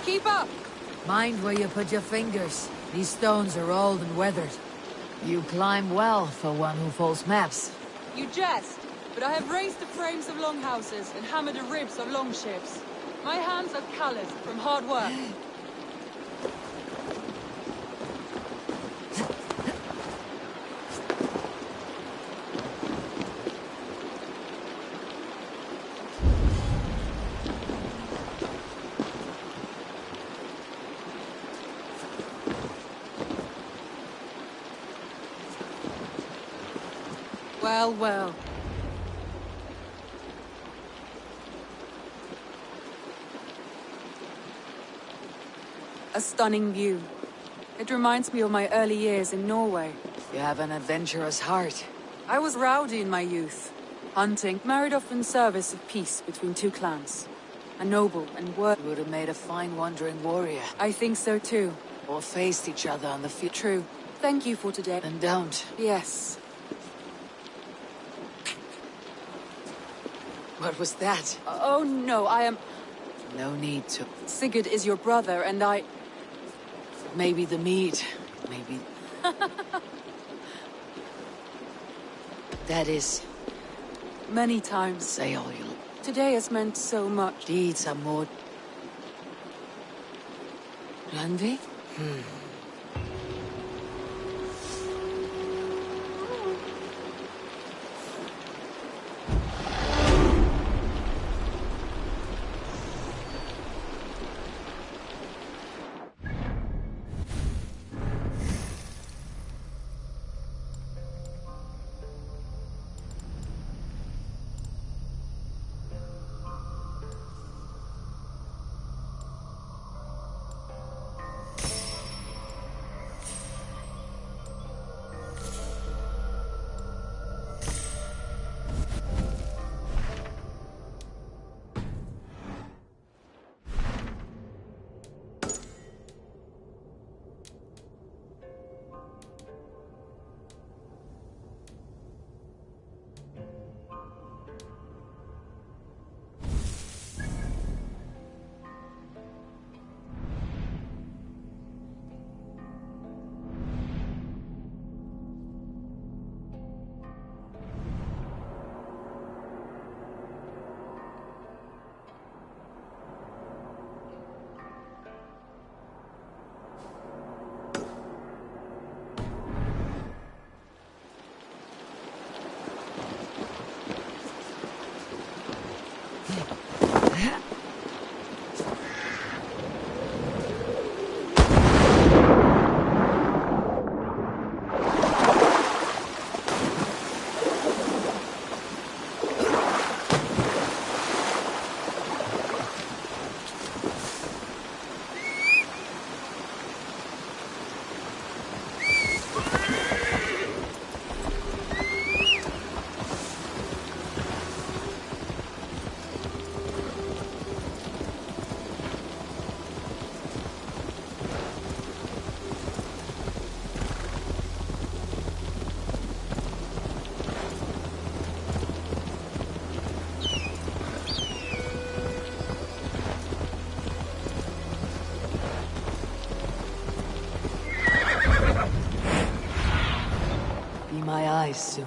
Keep up! Mind where you put your fingers. These stones are old and weathered. You climb well for one who folds maps. You jest, but I have raised the frames of longhouses and hammered the ribs of longships. My hands are calloused from hard work. Well, well. A stunning view. It reminds me of my early years in Norway. You have an adventurous heart. I was rowdy in my youth. Hunting, married off in service of peace between two clans. A noble and You would have made a fine wandering warrior. I think so too. Or faced each other on the field. True. Thank you for today. And don't. Yes. What was that? Oh no, I am... No need to. Sigurd is your brother, and I... Maybe the mead. Maybe... That is... Many times. Say all you... Today has meant so much. Deeds are more... Randvi? My eyes, Sunan.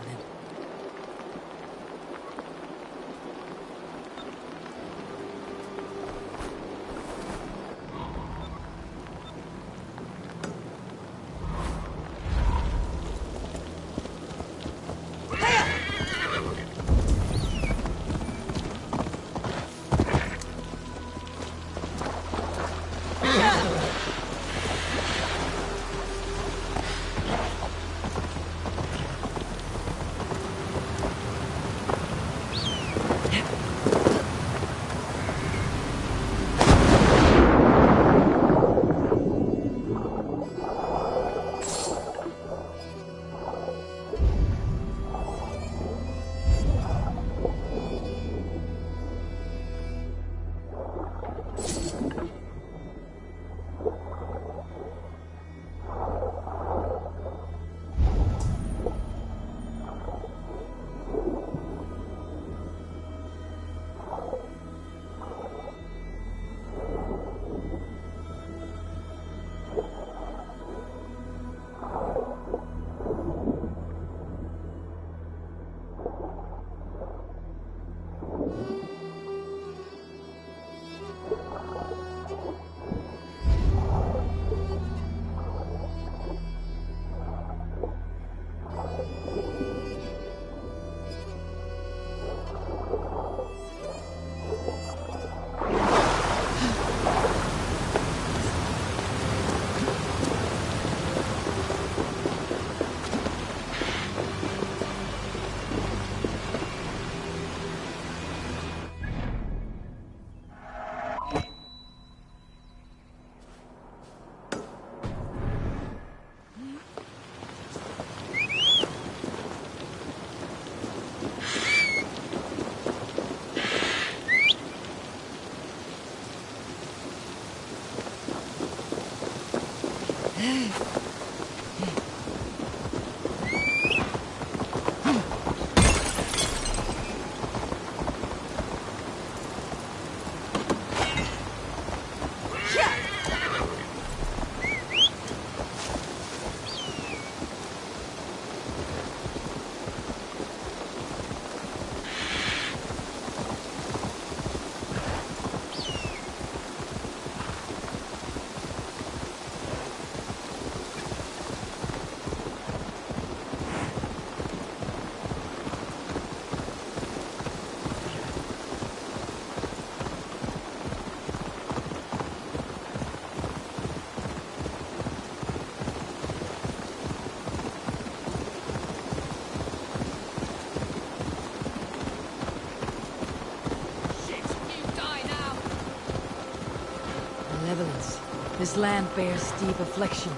This land bears steep affliction.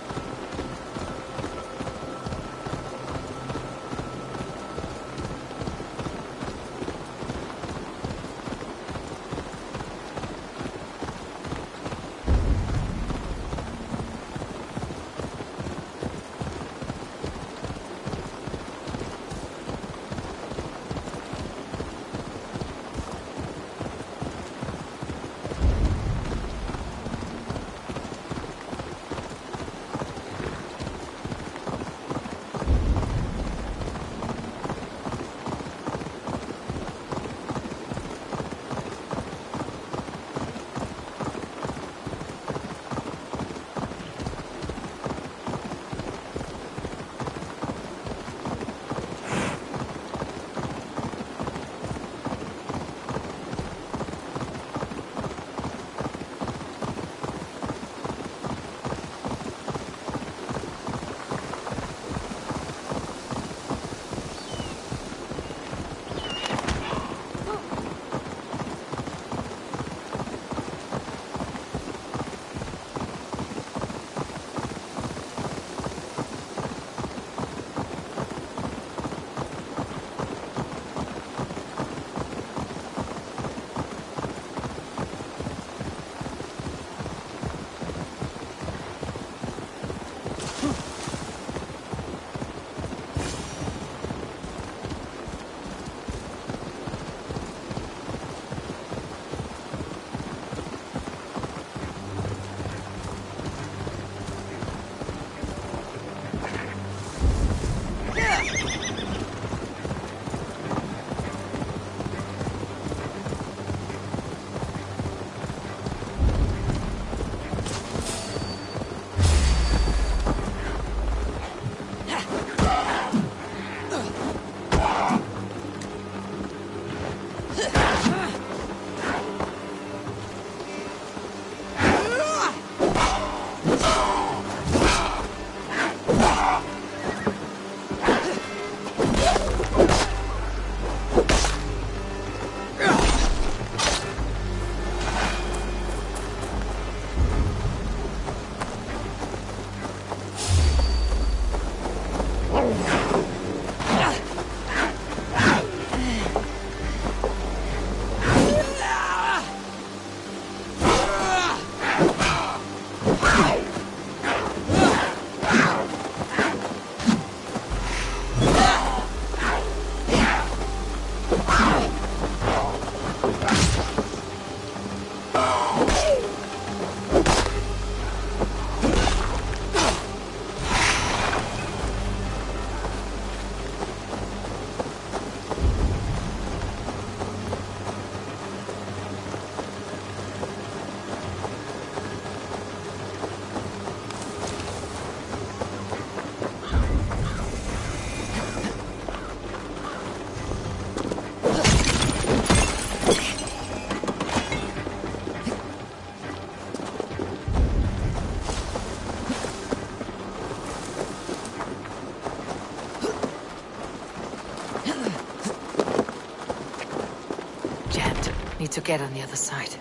Need to get on the other side.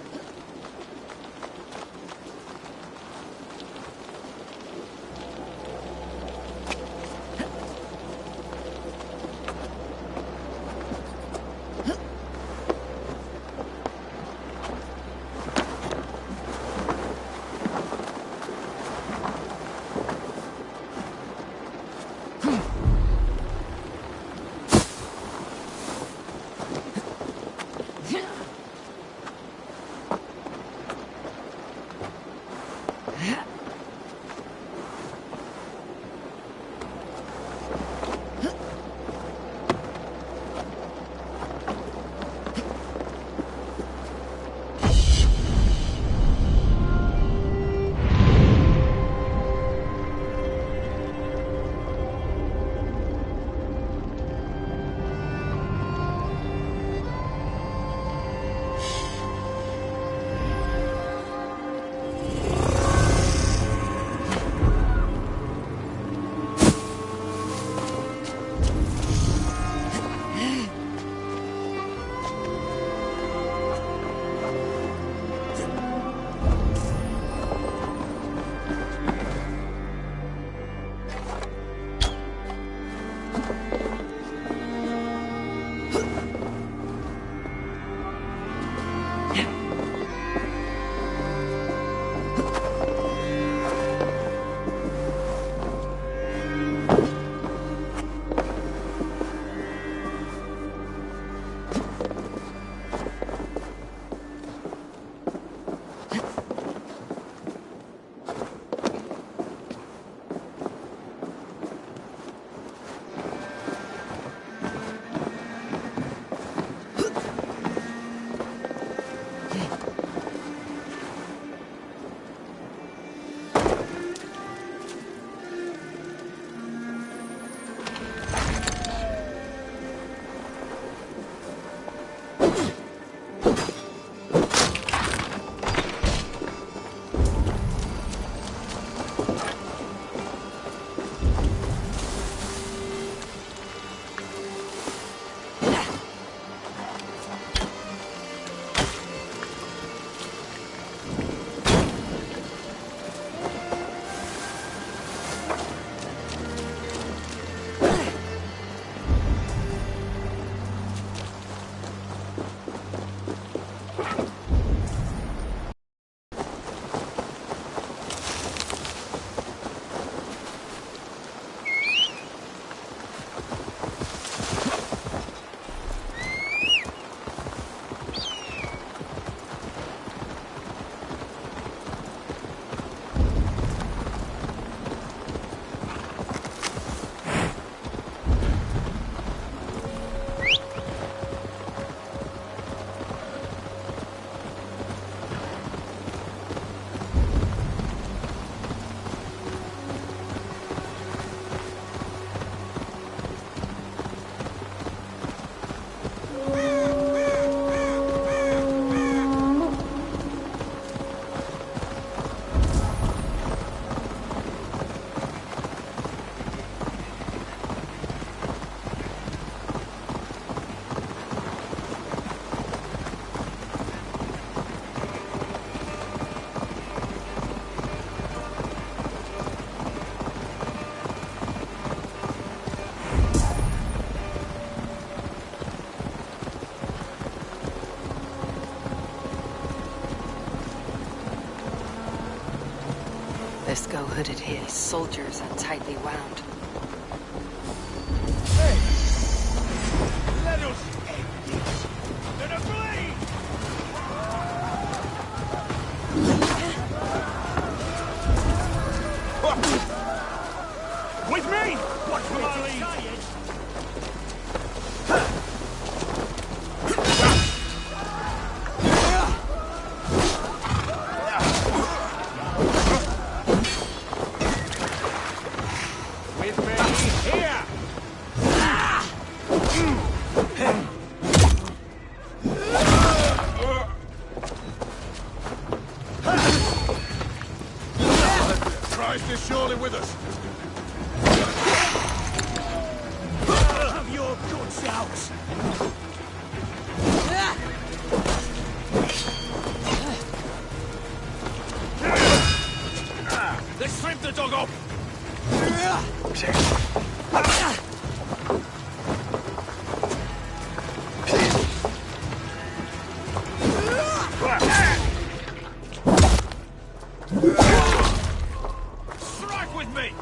put it here. These soldiers are tightly wound. Hey! Let us end this! Let us bleed! With me! Watch for my lead! Christ is surely with us. Have your guts out. Let's strip the dog off. Strike with me!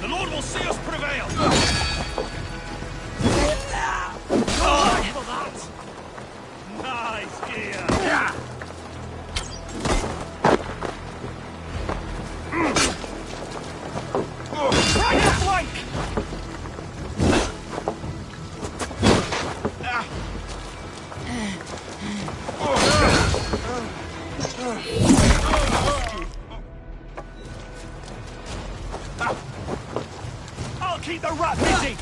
The Lord will see us prevail! For that! Nice gear! Right flank! I'll keep the rat busy!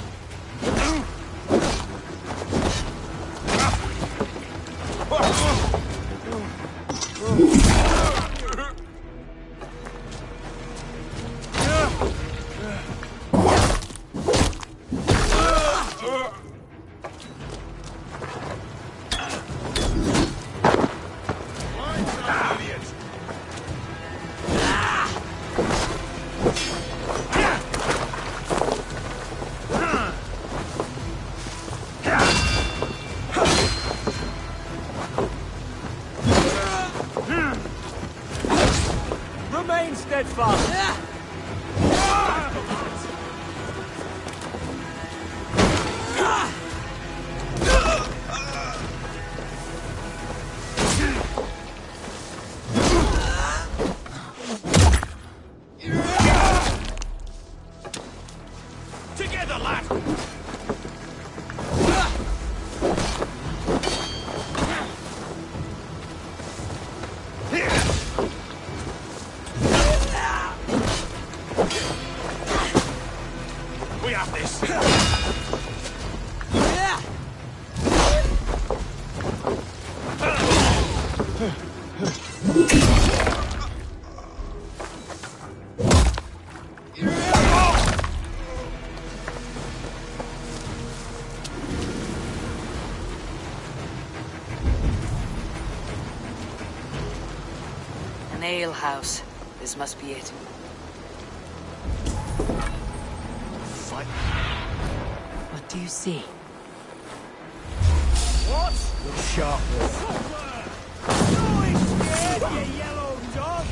Remain steadfast! Together, lad! We have this. An ale house. This must be it. What do you see? What? You're sharp. Going scared, you yellow dog!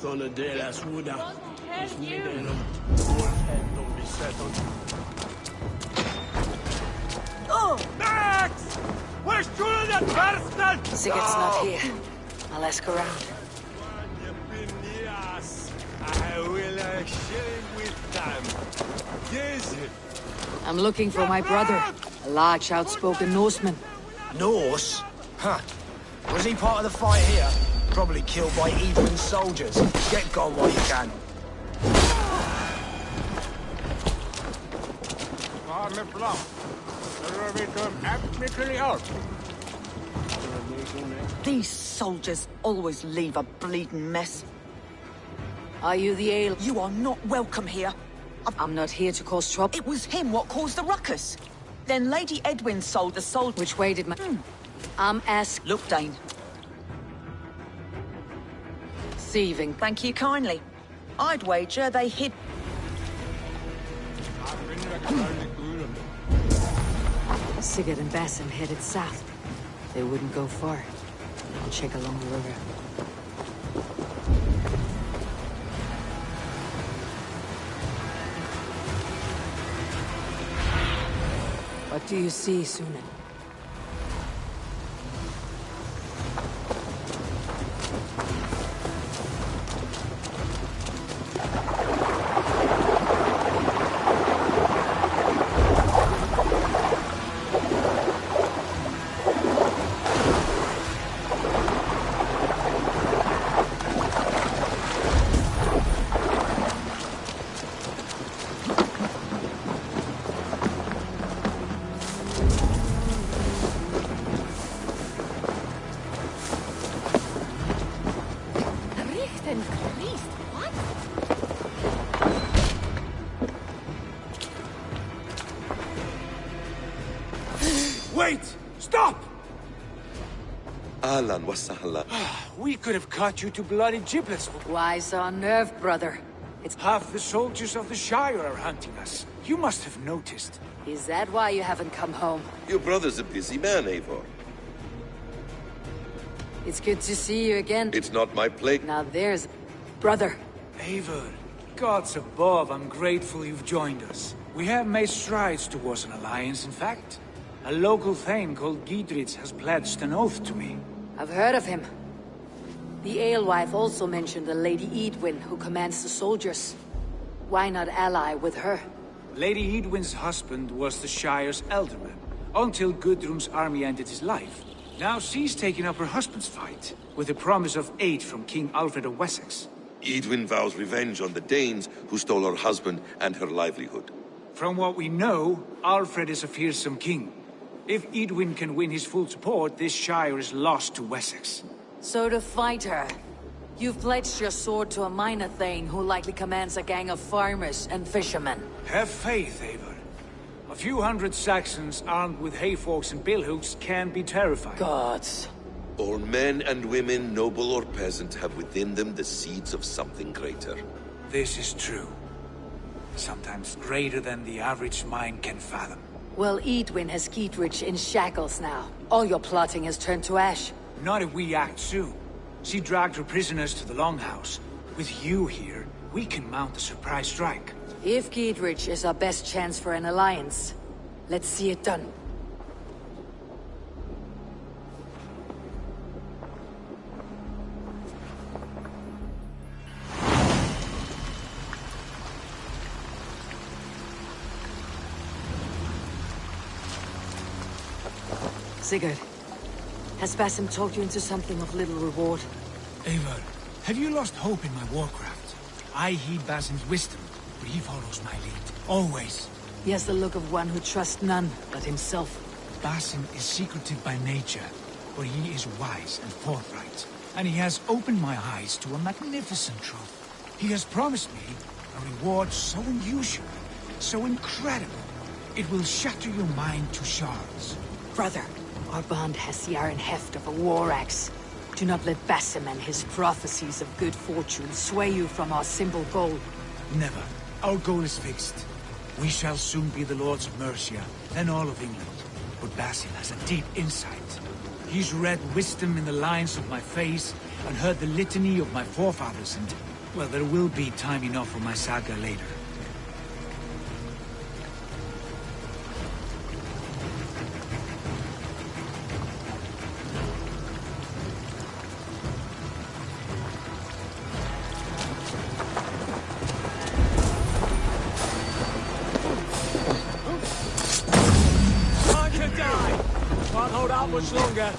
Sånne deras hoda. Max! We're shooting at Persson! Sigurd's not here. I'll ask around. I will share it with them. Yes. I'm looking for my brother, a large, outspoken Norseman. Norse? Huh. Was he part of the fight here? Probably killed by Edwin's soldiers. Get gone while you can. These soldiers always leave a bleeding mess. Are you the ale? You are not welcome here. I'm not here to cause trouble. It was him what caused the ruckus. Then Lady Edwin sold the soul. Which way did my... I'm asked... Look, Dane. Thieving. Thank you kindly. I'd wager they hid... Sigurd and Basim headed south. They wouldn't go far. I'll check along the river. What do you see, Sunan? Wait! Stop! Ahlan wa sahlan. We could have cut you to bloody giblets. Why so unnerved, brother? It's... Half the soldiers of the Shire are hunting us. You must have noticed. Is that why you haven't come home? Your brother's a busy man, Eivor. It's good to see you again. It's not my plague. Now there's... Brother. Eivor, gods above, I'm grateful you've joined us. We have made strides towards an alliance, in fact. A local thane called Gidritz has pledged an oath to me. I've heard of him. The alewife also mentioned a Lady Edwin who commands the soldiers. Why not ally with her? Lady Edwin's husband was the Shire's elderman, until Gudrun's army ended his life. Now she's taking up her husband's fight, with the promise of aid from King Alfred of Wessex. Edwin vows revenge on the Danes who stole her husband and her livelihood. From what we know, Alfred is a fearsome king. If Edwin can win his full support, this Shire is lost to Wessex. So to fight her, you've pledged your sword to a minor thane who likely commands a gang of farmers and fishermen. Have faith, Eivor. A few hundred Saxons armed with hayforks and billhooks can be terrifying. Gods. All men and women, noble or peasant, have within them the seeds of something greater. This is true. Sometimes greater than the average mind can fathom. Well, Edwin has Gidrich in shackles now. All your plotting has turned to ash. Not if we act soon. She dragged her prisoners to the Longhouse. With you here, we can mount a surprise strike. If Gidrich is our best chance for an alliance, let's see it done. Sigurd, has Basim talked you into something of little reward? Eivor, have you lost hope in my warcraft? I heed Basim's wisdom, but he follows my lead. Always. He has the look of one who trusts none but himself. Basim is secretive by nature, but he is wise and forthright. And he has opened my eyes to a magnificent truth. He has promised me a reward so unusual, so incredible, it will shatter your mind to shards. Brother, our bond has the iron heft of a war axe. Do not let Basim and his prophecies of good fortune sway you from our simple goal. Never. Our goal is fixed. We shall soon be the Lords of Mercia, then all of England. But Basim has a deep insight. He's read wisdom in the lines of my face, and heard the litany of my forefathers, and... well, there will be time enough for my saga later. Can't hold out much longer.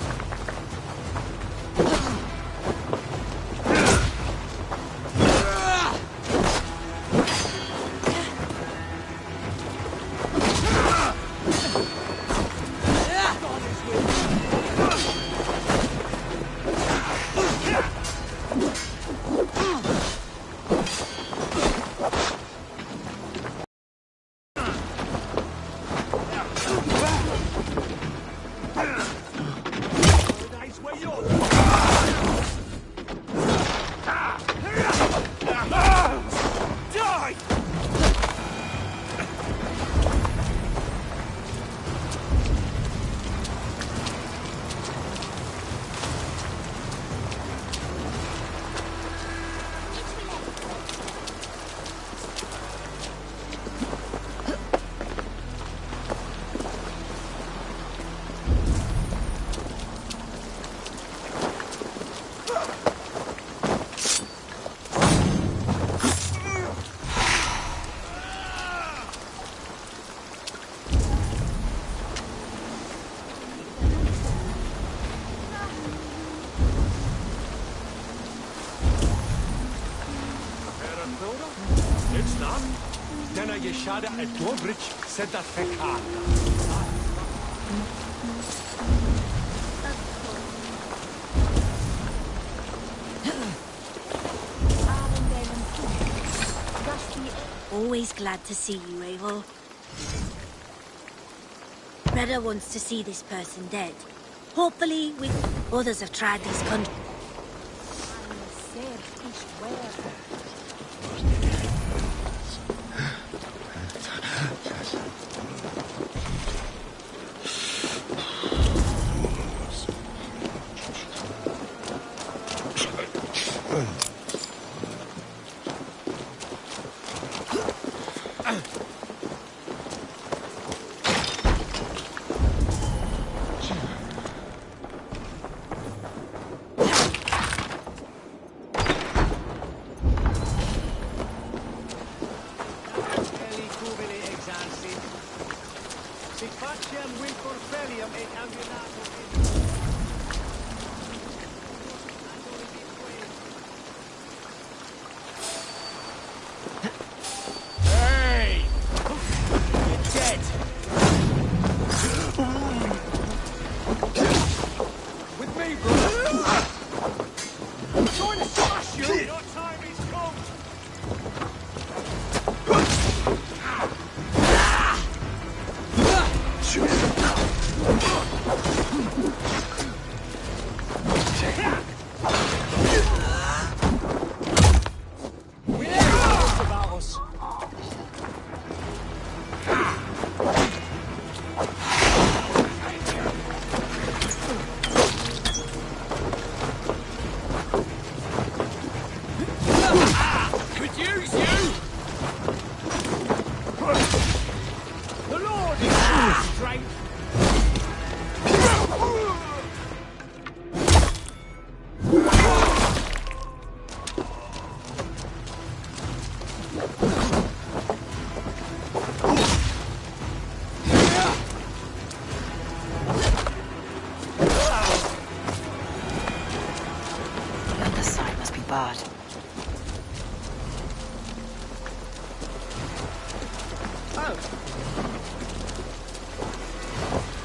Shada et Dobrich said that Fekar. Always glad to see you, Eivor. Reda wants to see this person dead. Hopefully, others have tried these countries. Hey! You're dead! With me, bro! I'm trying to smash you! Your time is come!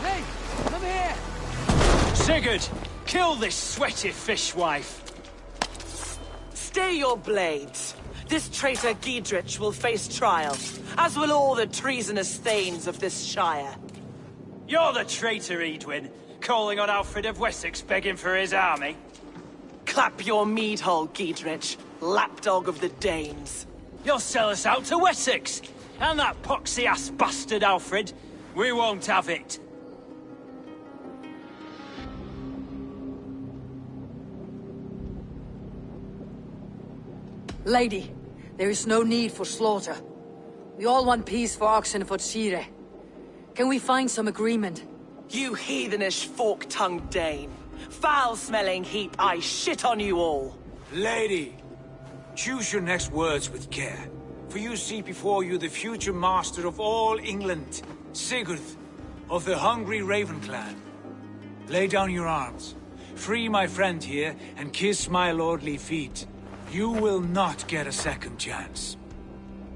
Hey, come here! Sigurd, kill this sweaty fishwife. Stay your blades. This traitor Giedrich will face trial, as will all the treasonous thanes of this shire. You're the traitor, Edwin, calling on Alfred of Wessex begging for his army. Clap your mead hole, Giedrich, lapdog of the Danes. You'll sell us out to Wessex, and that poxy-ass bastard Alfred. We won't have it. Lady, there is no need for slaughter. We all want peace for Oxenford Shire. Can we find some agreement? You heathenish fork-tongued Dane. Foul-smelling heap, I shit on you all. Lady, choose your next words with care. For you see before you the future master of all England, Sigurd, of the hungry Raven clan. Lay down your arms. Free my friend here, and kiss my lordly feet. You will not get a second chance.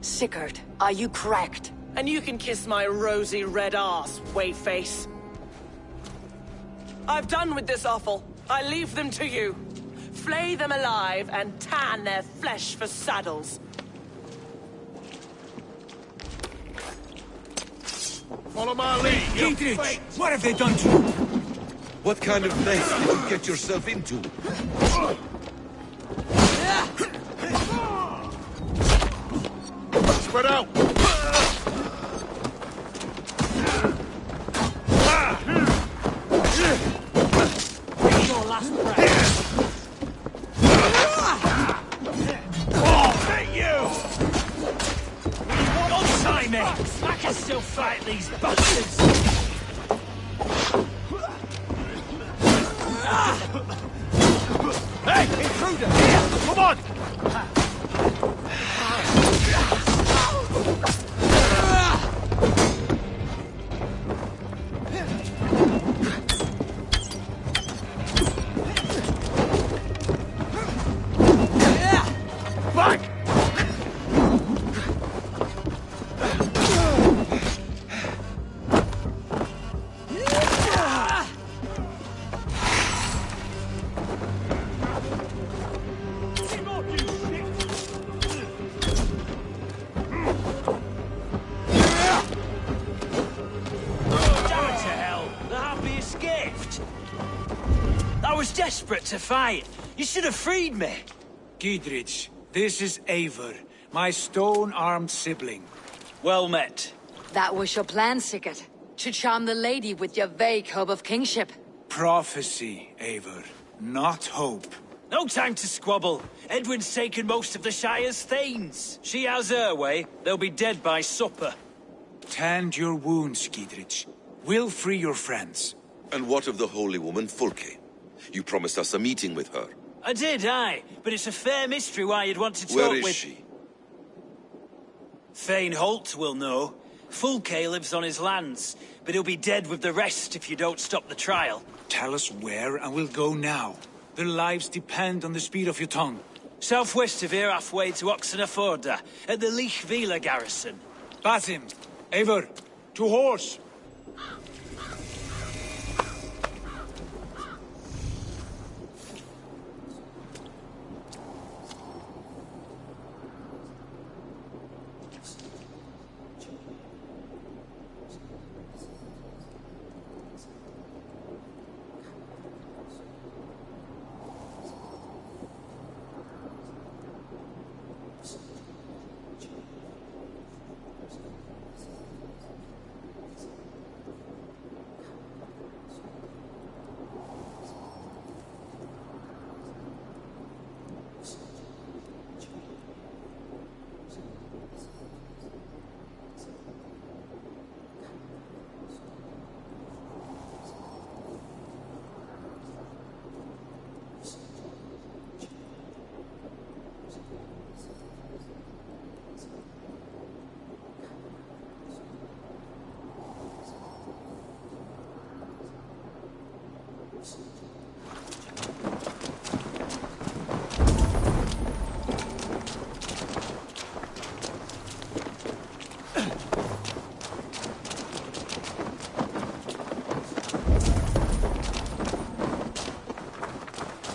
Sigurd, are you cracked? And you can kiss my rosy red ass, wayface. I've done with this offal. I leave them to you. Flay them alive and tan their flesh for saddles. Follow my lead, you Giedrich, what have they done to you? What kind of mess did you get yourself into? Spread out! Your last breath. Hey, you! Don't tie me! I can still fight these bastards! Hey, intruder! Here, come on! Back! desperate to fight. You should have freed me. Giedrich, this is Eivor, my stone-armed sibling. Well met. That was your plan, Sigurd. To charm the lady with your vague hope of kingship. Prophecy, Eivor, not hope. No time to squabble. Edwin's taken most of the Shire's thanes. She has her way. They'll be dead by supper. Tend your wounds, Giedrich. We'll free your friends. And what of the holy woman Fulke? You promised us a meeting with her. I did, aye. But it's a fair mystery why you'd want to talk Where with... is she? Thane Holt will know. Fulke lives on his lands, but he'll be dead with the rest if you don't stop the trial. Tell us where, and we'll go now. Their lives depend on the speed of your tongue. Southwest of here, halfway to Oxenaforda, at the Lichvila garrison. Basim, Eivor, to horse!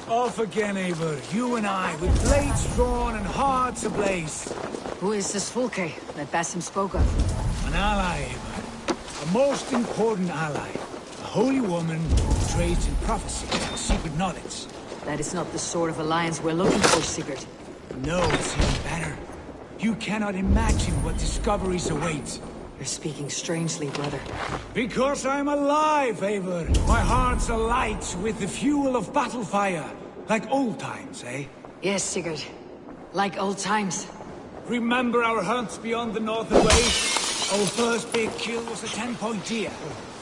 Off again, Eivor. You and I, with blades drawn and hearts ablaze. Who is this Fulke that Basim spoke of? An ally, Eivor. A most important ally. A holy woman who trades in prophecy and secret knowledge. That is not the sort of alliance we're looking for, Sigurd. No, it's even better. You cannot imagine what discoveries await. You're speaking strangely, brother. Because I'm alive, Eivor. My heart's alight with the fuel of battle fire. Like old times, eh? Yes, Sigurd. Like old times. Remember our hunts beyond the northern way? Our first big kill was a 10-point deer.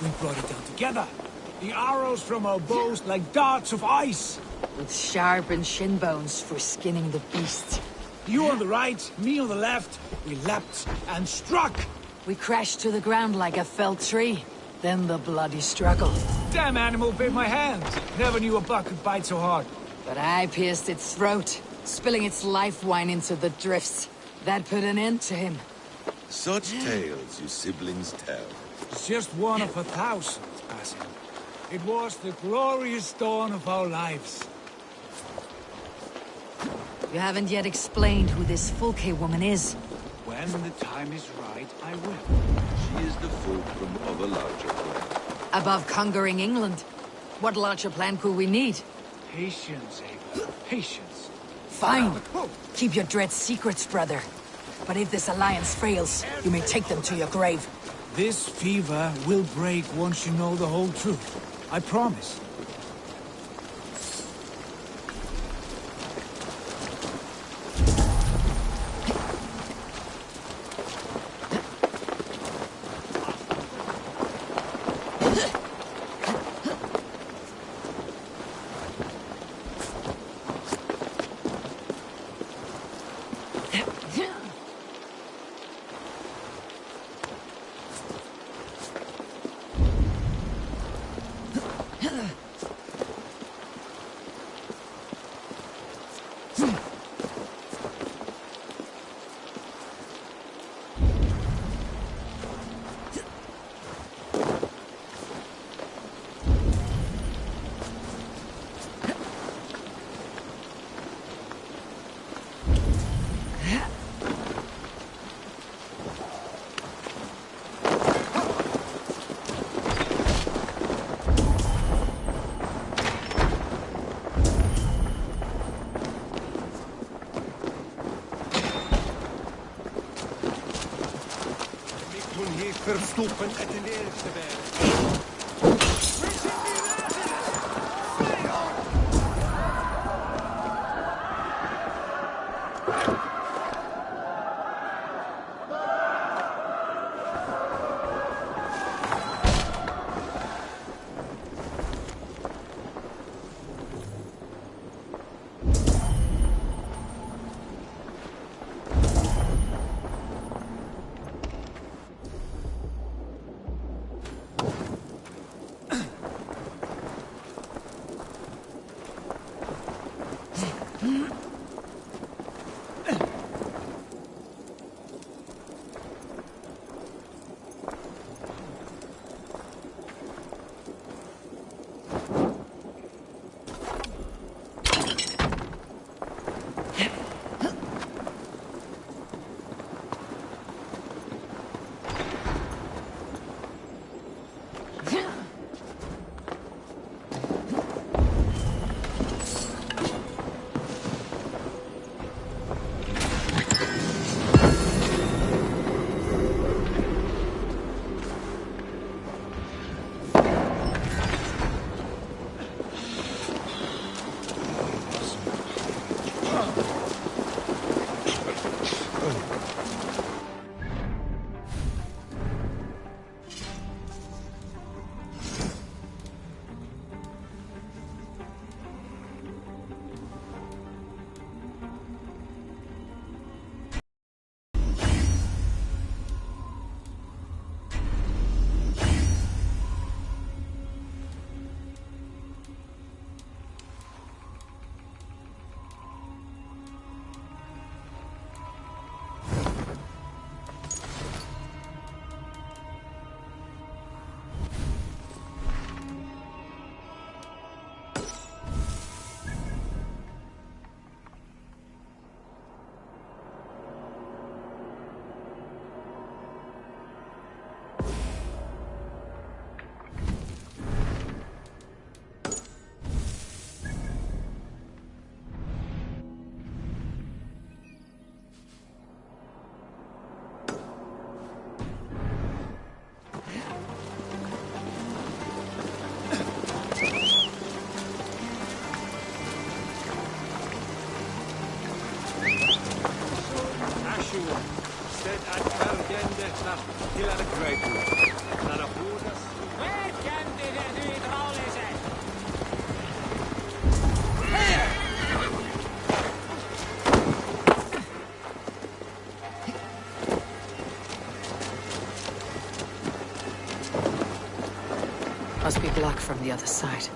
We brought it down together. The arrows from our bows like darts of ice. With sharpened shin bones for skinning the beast. You on the right, me on the left. We leapt and struck. We crashed to the ground like a felled tree. Then the bloody struggle. Damn animal bit my hand. Never knew a buck could bite so hard. But I pierced its throat, spilling its life wine into the drifts. That put an end to him. Such tales you siblings tell. It's just one of 1,000, Basim. It was the glorious dawn of our lives. You haven't yet explained who this Fulke woman is. When the time is right, I will. She is the fulcrum of a larger plan. Above conquering England, what larger plan could we need? Patience, Eivor. Patience. Fine. Keep your dread secrets, brother. But if this alliance fails, you may take them to your grave. This fever will break once you know the whole truth. I promise. toen hier verstoppen het in de eerste wereld. Must be blocked from the other side.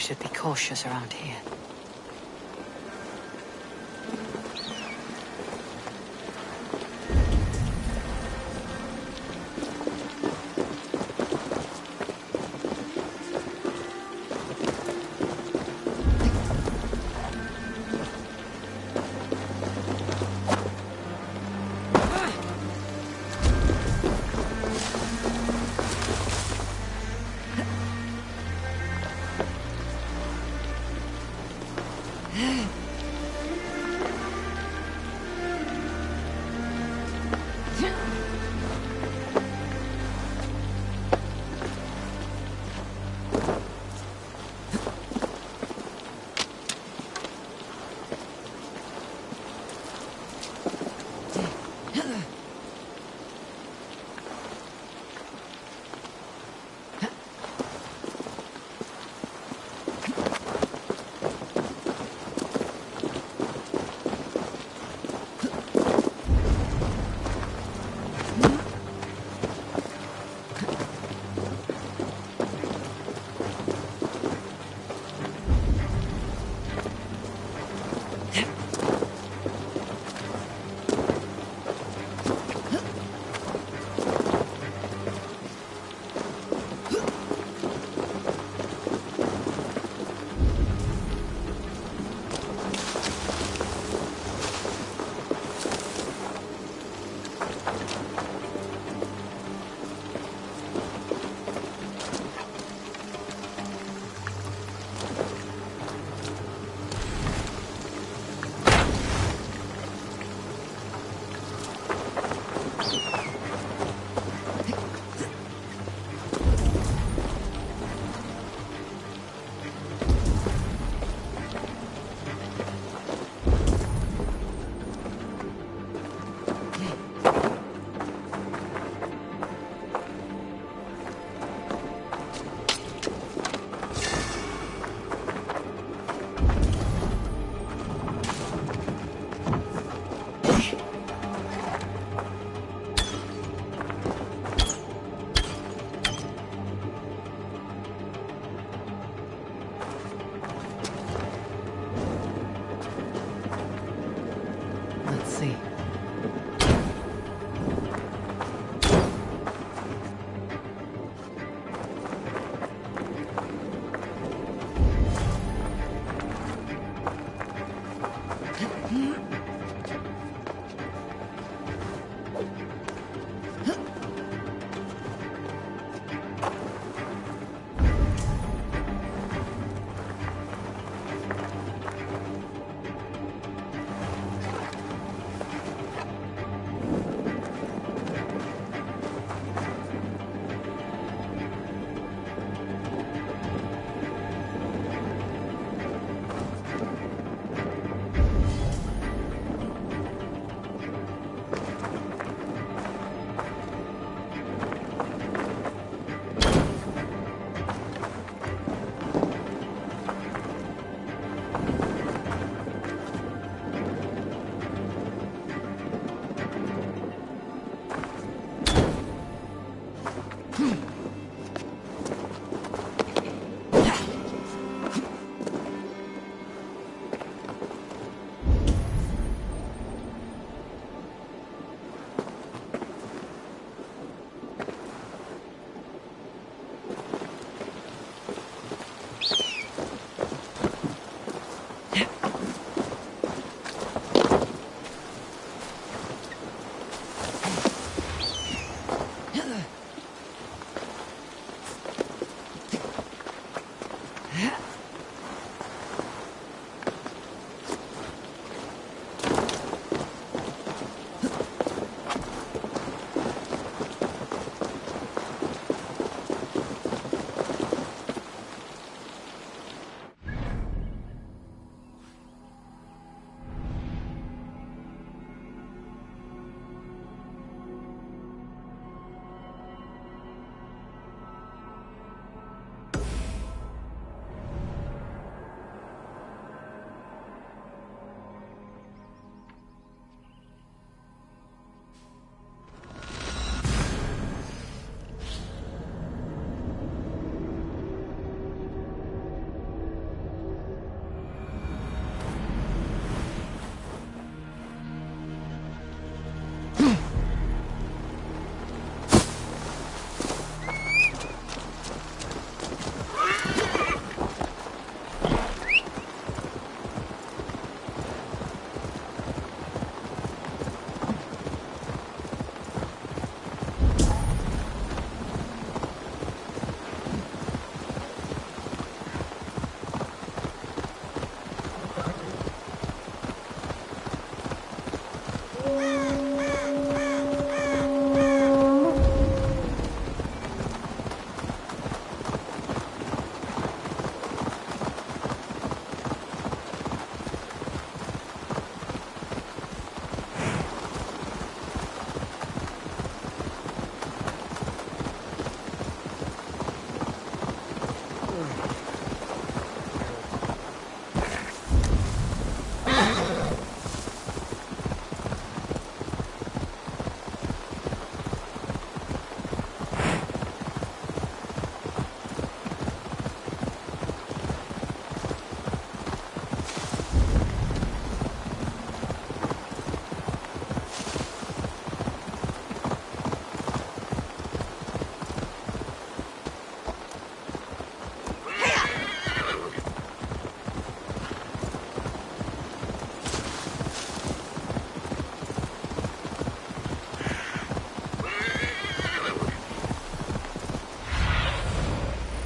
Should be cautious around here. Let's see.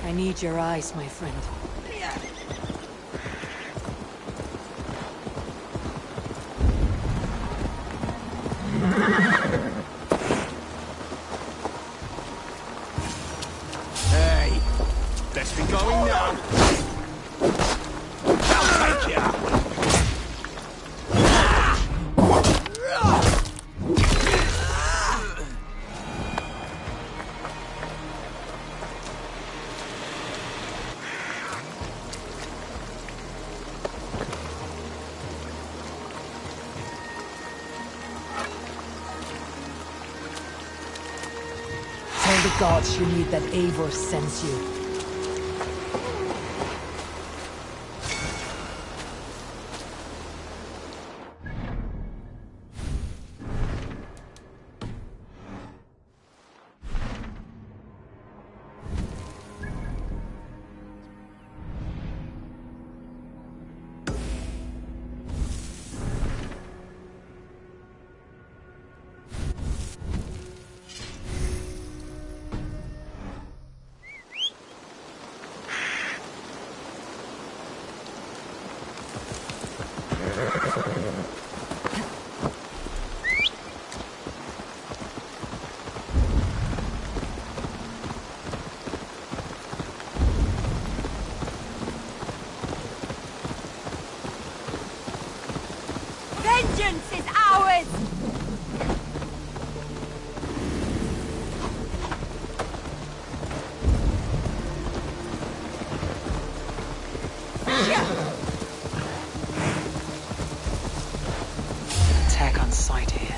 I need your eyes, my friend. Hey, let's be going now. I'll take you. Tell the gods you need that Eivor sends you. This is ours! Attack on sight here.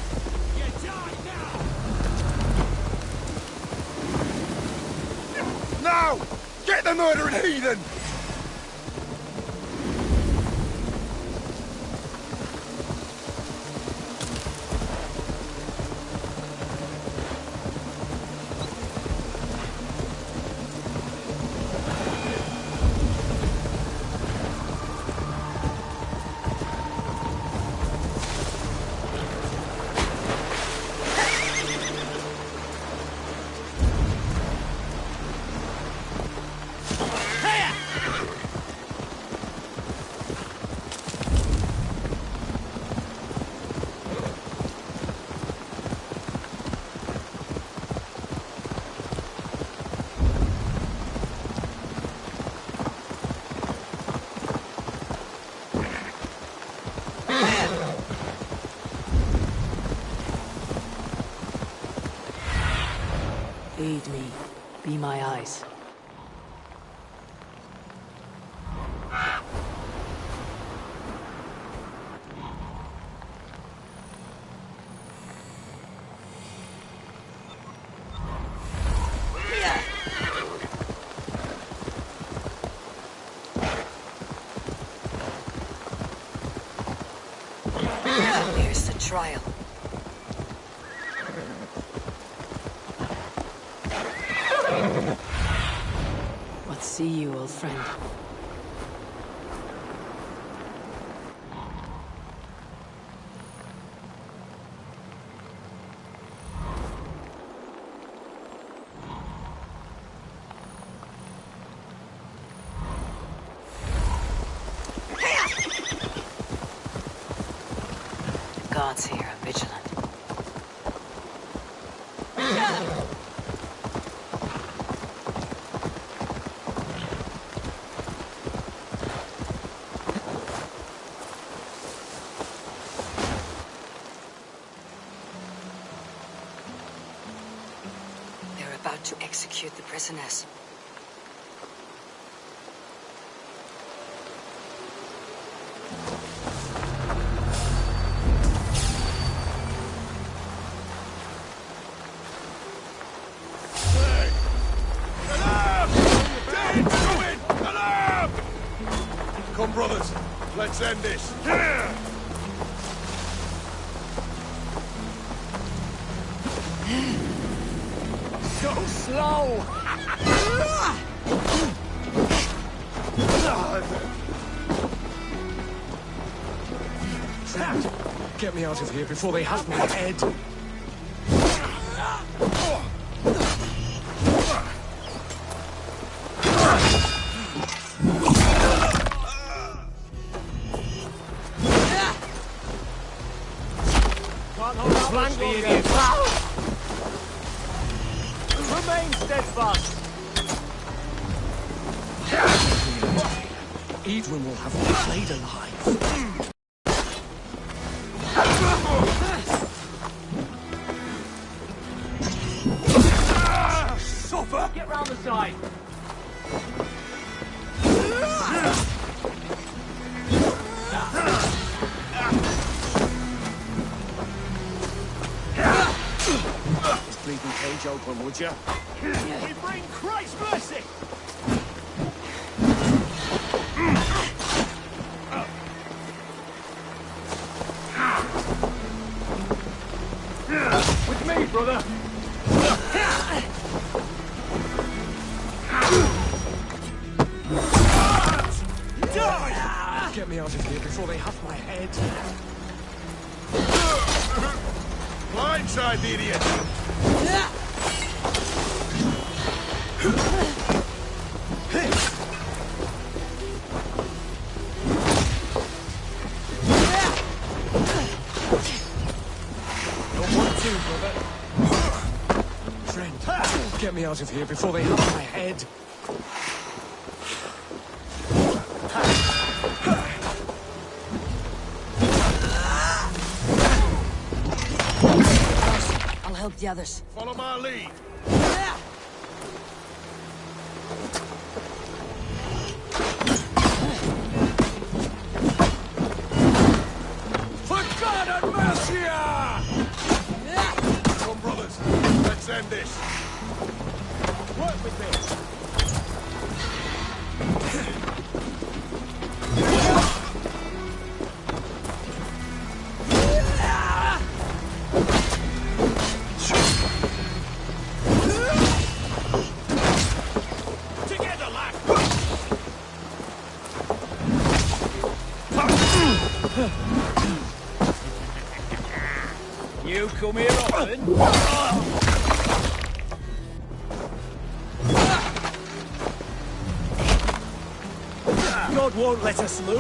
Now! Get the murdering heathen! Aid me. Be my eyes. Here's the trial. What see you, old friend? The gods here are vigilant. They're about to execute the prisoners. Come, brothers. Let's end this. So slow! Trapped! Get me out of here before they have my head. Can't hold out much, the idiot. Remain steadfast. Edwin will have me flayed alive. Suffer! Get round the side. Bleeding cage open, would you? We bring Christ's mercy! With me, brother! Get me out of here before they have my head. Blindside the idiot! Friend, get me out of here before they have my head. help the others. Follow my lead. For God and Mercia! Come, brothers. Let's end this. Work with me. You come here often? God won't let us lose.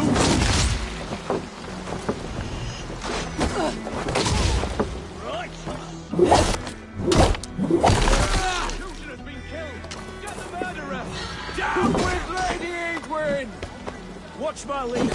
Right. Susan has been killed. Get the murderer. Down with Lady Edwin. Watch my lead.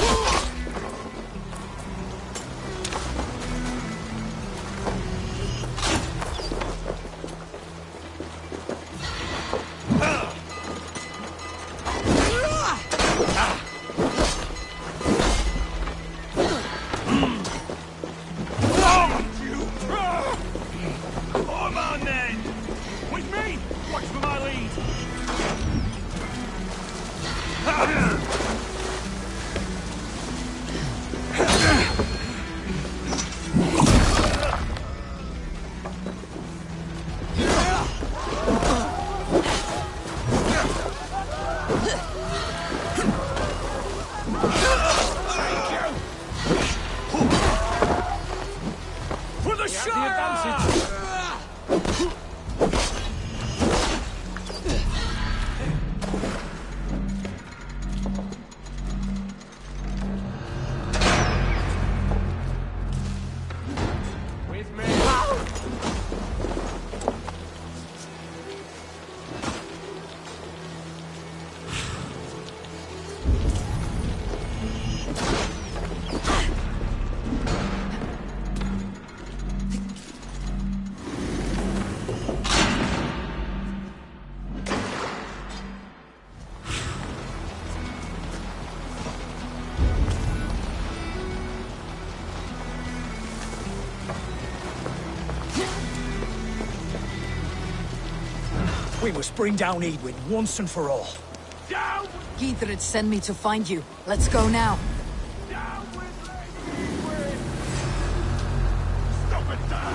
We must bring down Edwin once and for all. Down! Gidrid sent me to find you. Let's go now. Down with Lady Edwin! Stop it, die!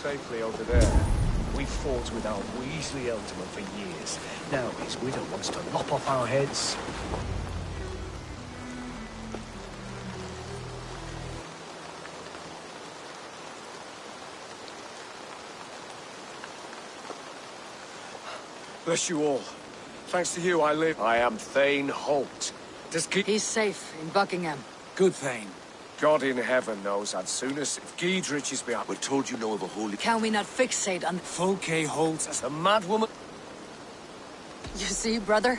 Safely over there. We fought with our Weasley Elderman for years. Now his widow wants to lop off our heads. Bless you all. Thanks to you, I live. I am Thane Holt. He's safe in Buckingham. Good Thane. God in heaven knows I'd sooner if Giedrich is behind. We're told you know of a holy... Can we not fixate on... Fulke holds as a mad woman. You see, brother?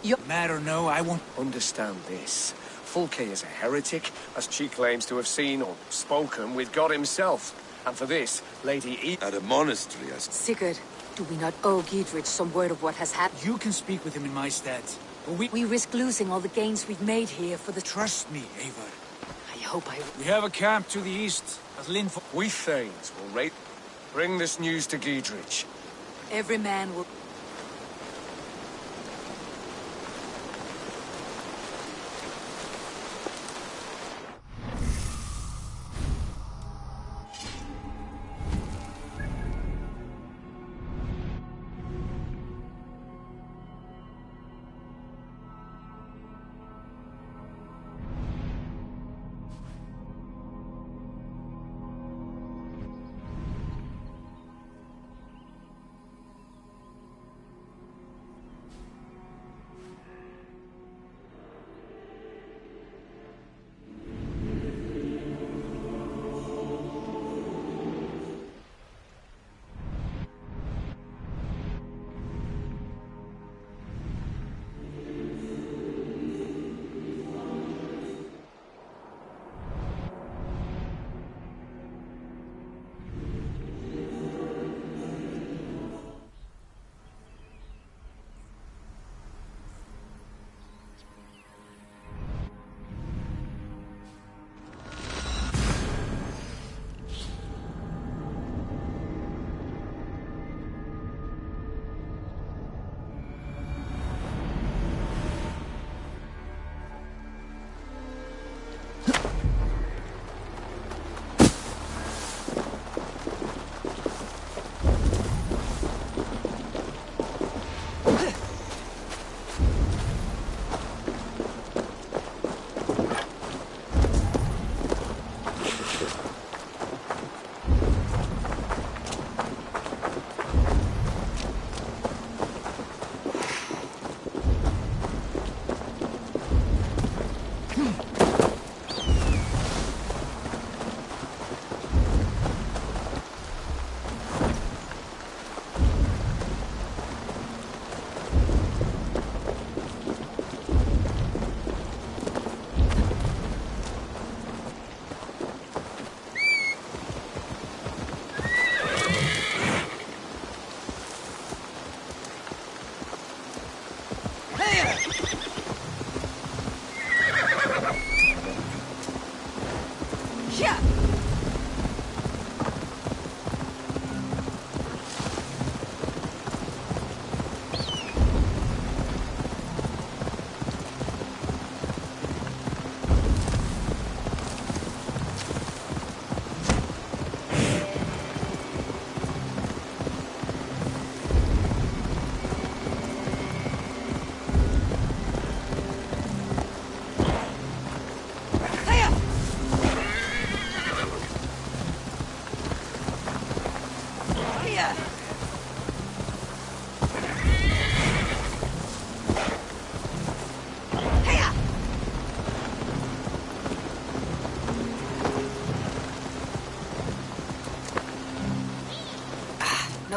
You... Mad or no, I won't understand this. Fulke is a heretic, as she claims to have seen or spoken with God himself. And for this, Lady E... At a monastery, as... Sigurd, do we not owe Giedrich some word of what has happened? You can speak with him in my stead. But we risk losing all the gains we've made here for the... Trust me, Eivor. I hope I... We have a camp to the east, as Linford... We Thanes will bring this news to Giedrich. Every man will...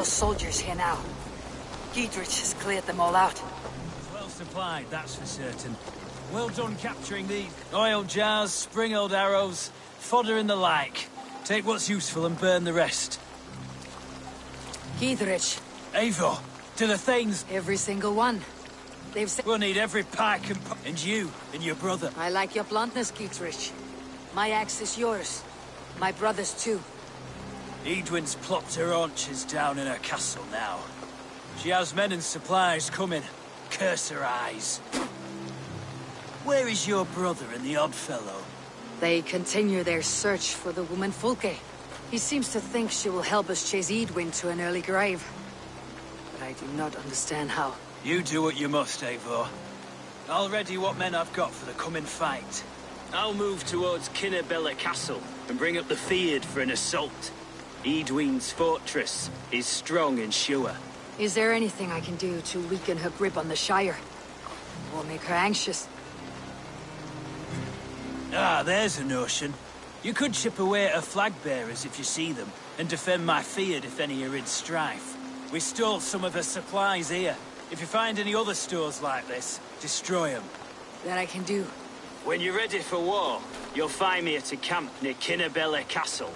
those soldiers here now. Giedrich has cleared them all out. Well supplied, that's for certain. Well done capturing these. Oil jars, spring-oiled arrows, fodder and the like. Take what's useful and burn the rest. Giedrich. Eivor, to the Thanes. Every single one. They've said... We'll need every pike and you and your brother. I like your bluntness, Giedrich. My axe is yours. My brother's too. Edwin's plopped her haunches down in her castle now. She has men and supplies coming. Curse her eyes. Where is your brother and the odd fellow? They continue their search for the woman Fulke. He seems to think she will help us chase Edwin to an early grave. But I do not understand how. You do what you must, Eivor. I'll ready what men I've got for the coming fight. I'll move towards Kinnabella Castle and bring up the Fyrd for an assault. Edwin's fortress is strong and sure. Is there anything I can do to weaken her grip on the Shire? Or make her anxious? Ah, there's a notion. You could chip away at her flag-bearers if you see them, and defend my Fyrd if any are in strife. We stole some of her supplies here. If you find any other stores like this, destroy them. That I can do. When you're ready for war, you'll find me at a camp near Kinnabella Castle.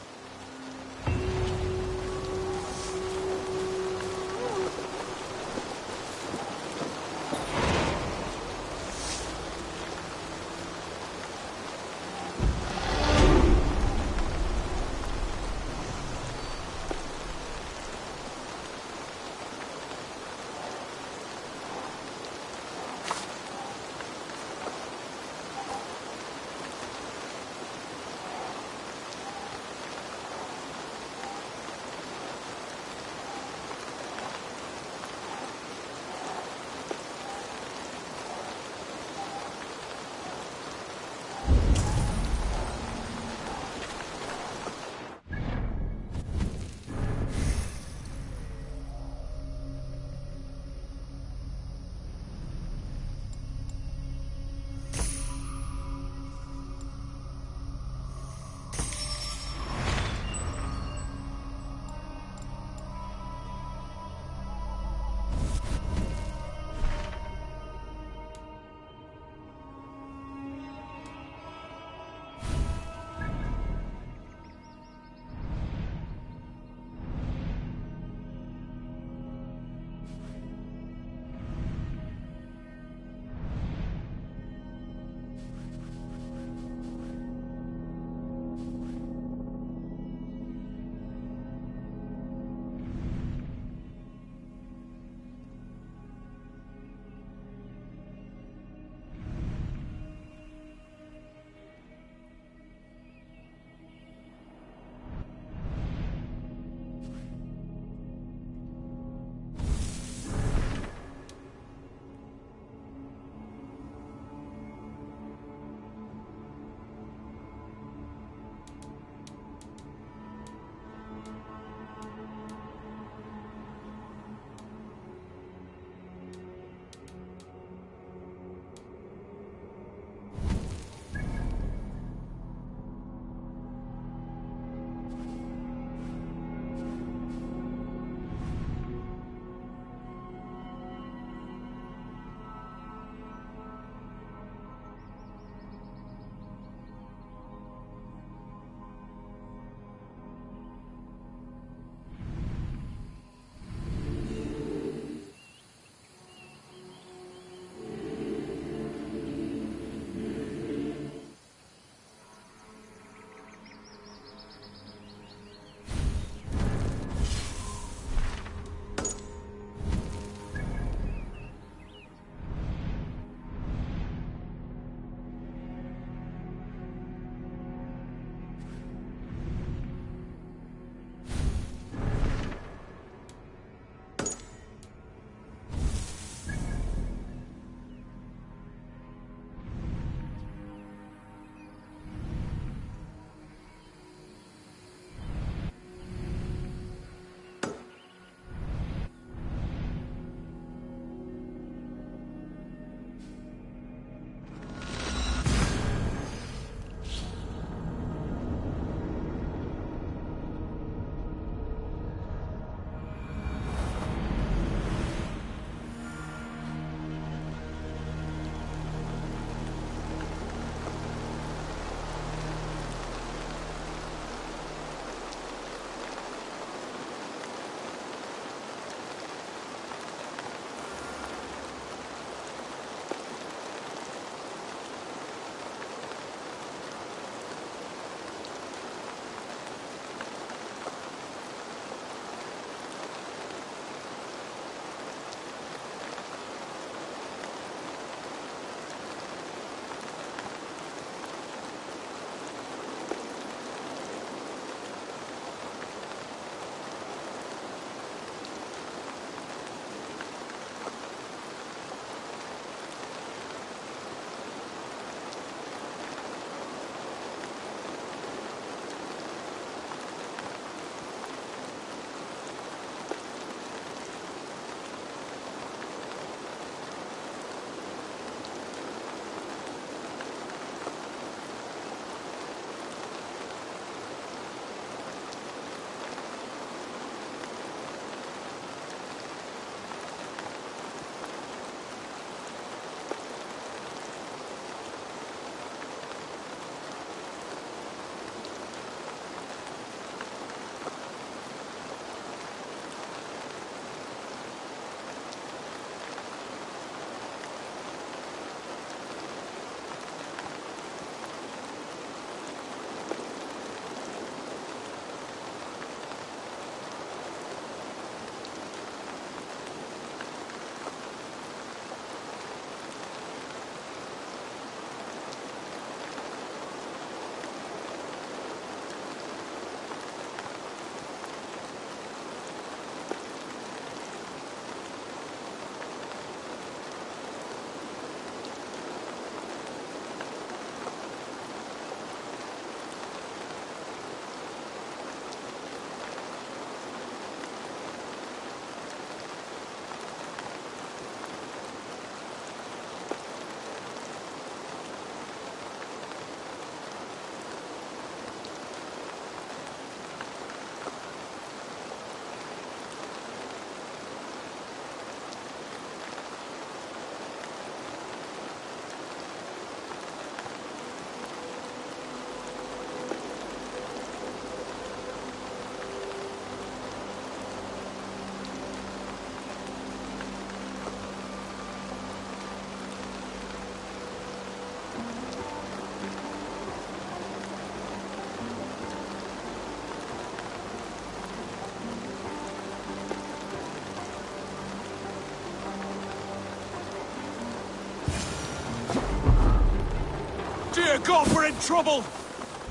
God, we're in trouble!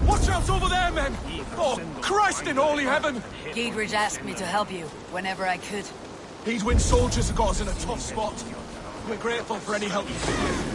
Watch out over there, men! Oh, Christ in holy heaven! Giedrich asked me to help you whenever I could. Edwin's soldiers have got us in a tough spot. We're grateful for any help you can give.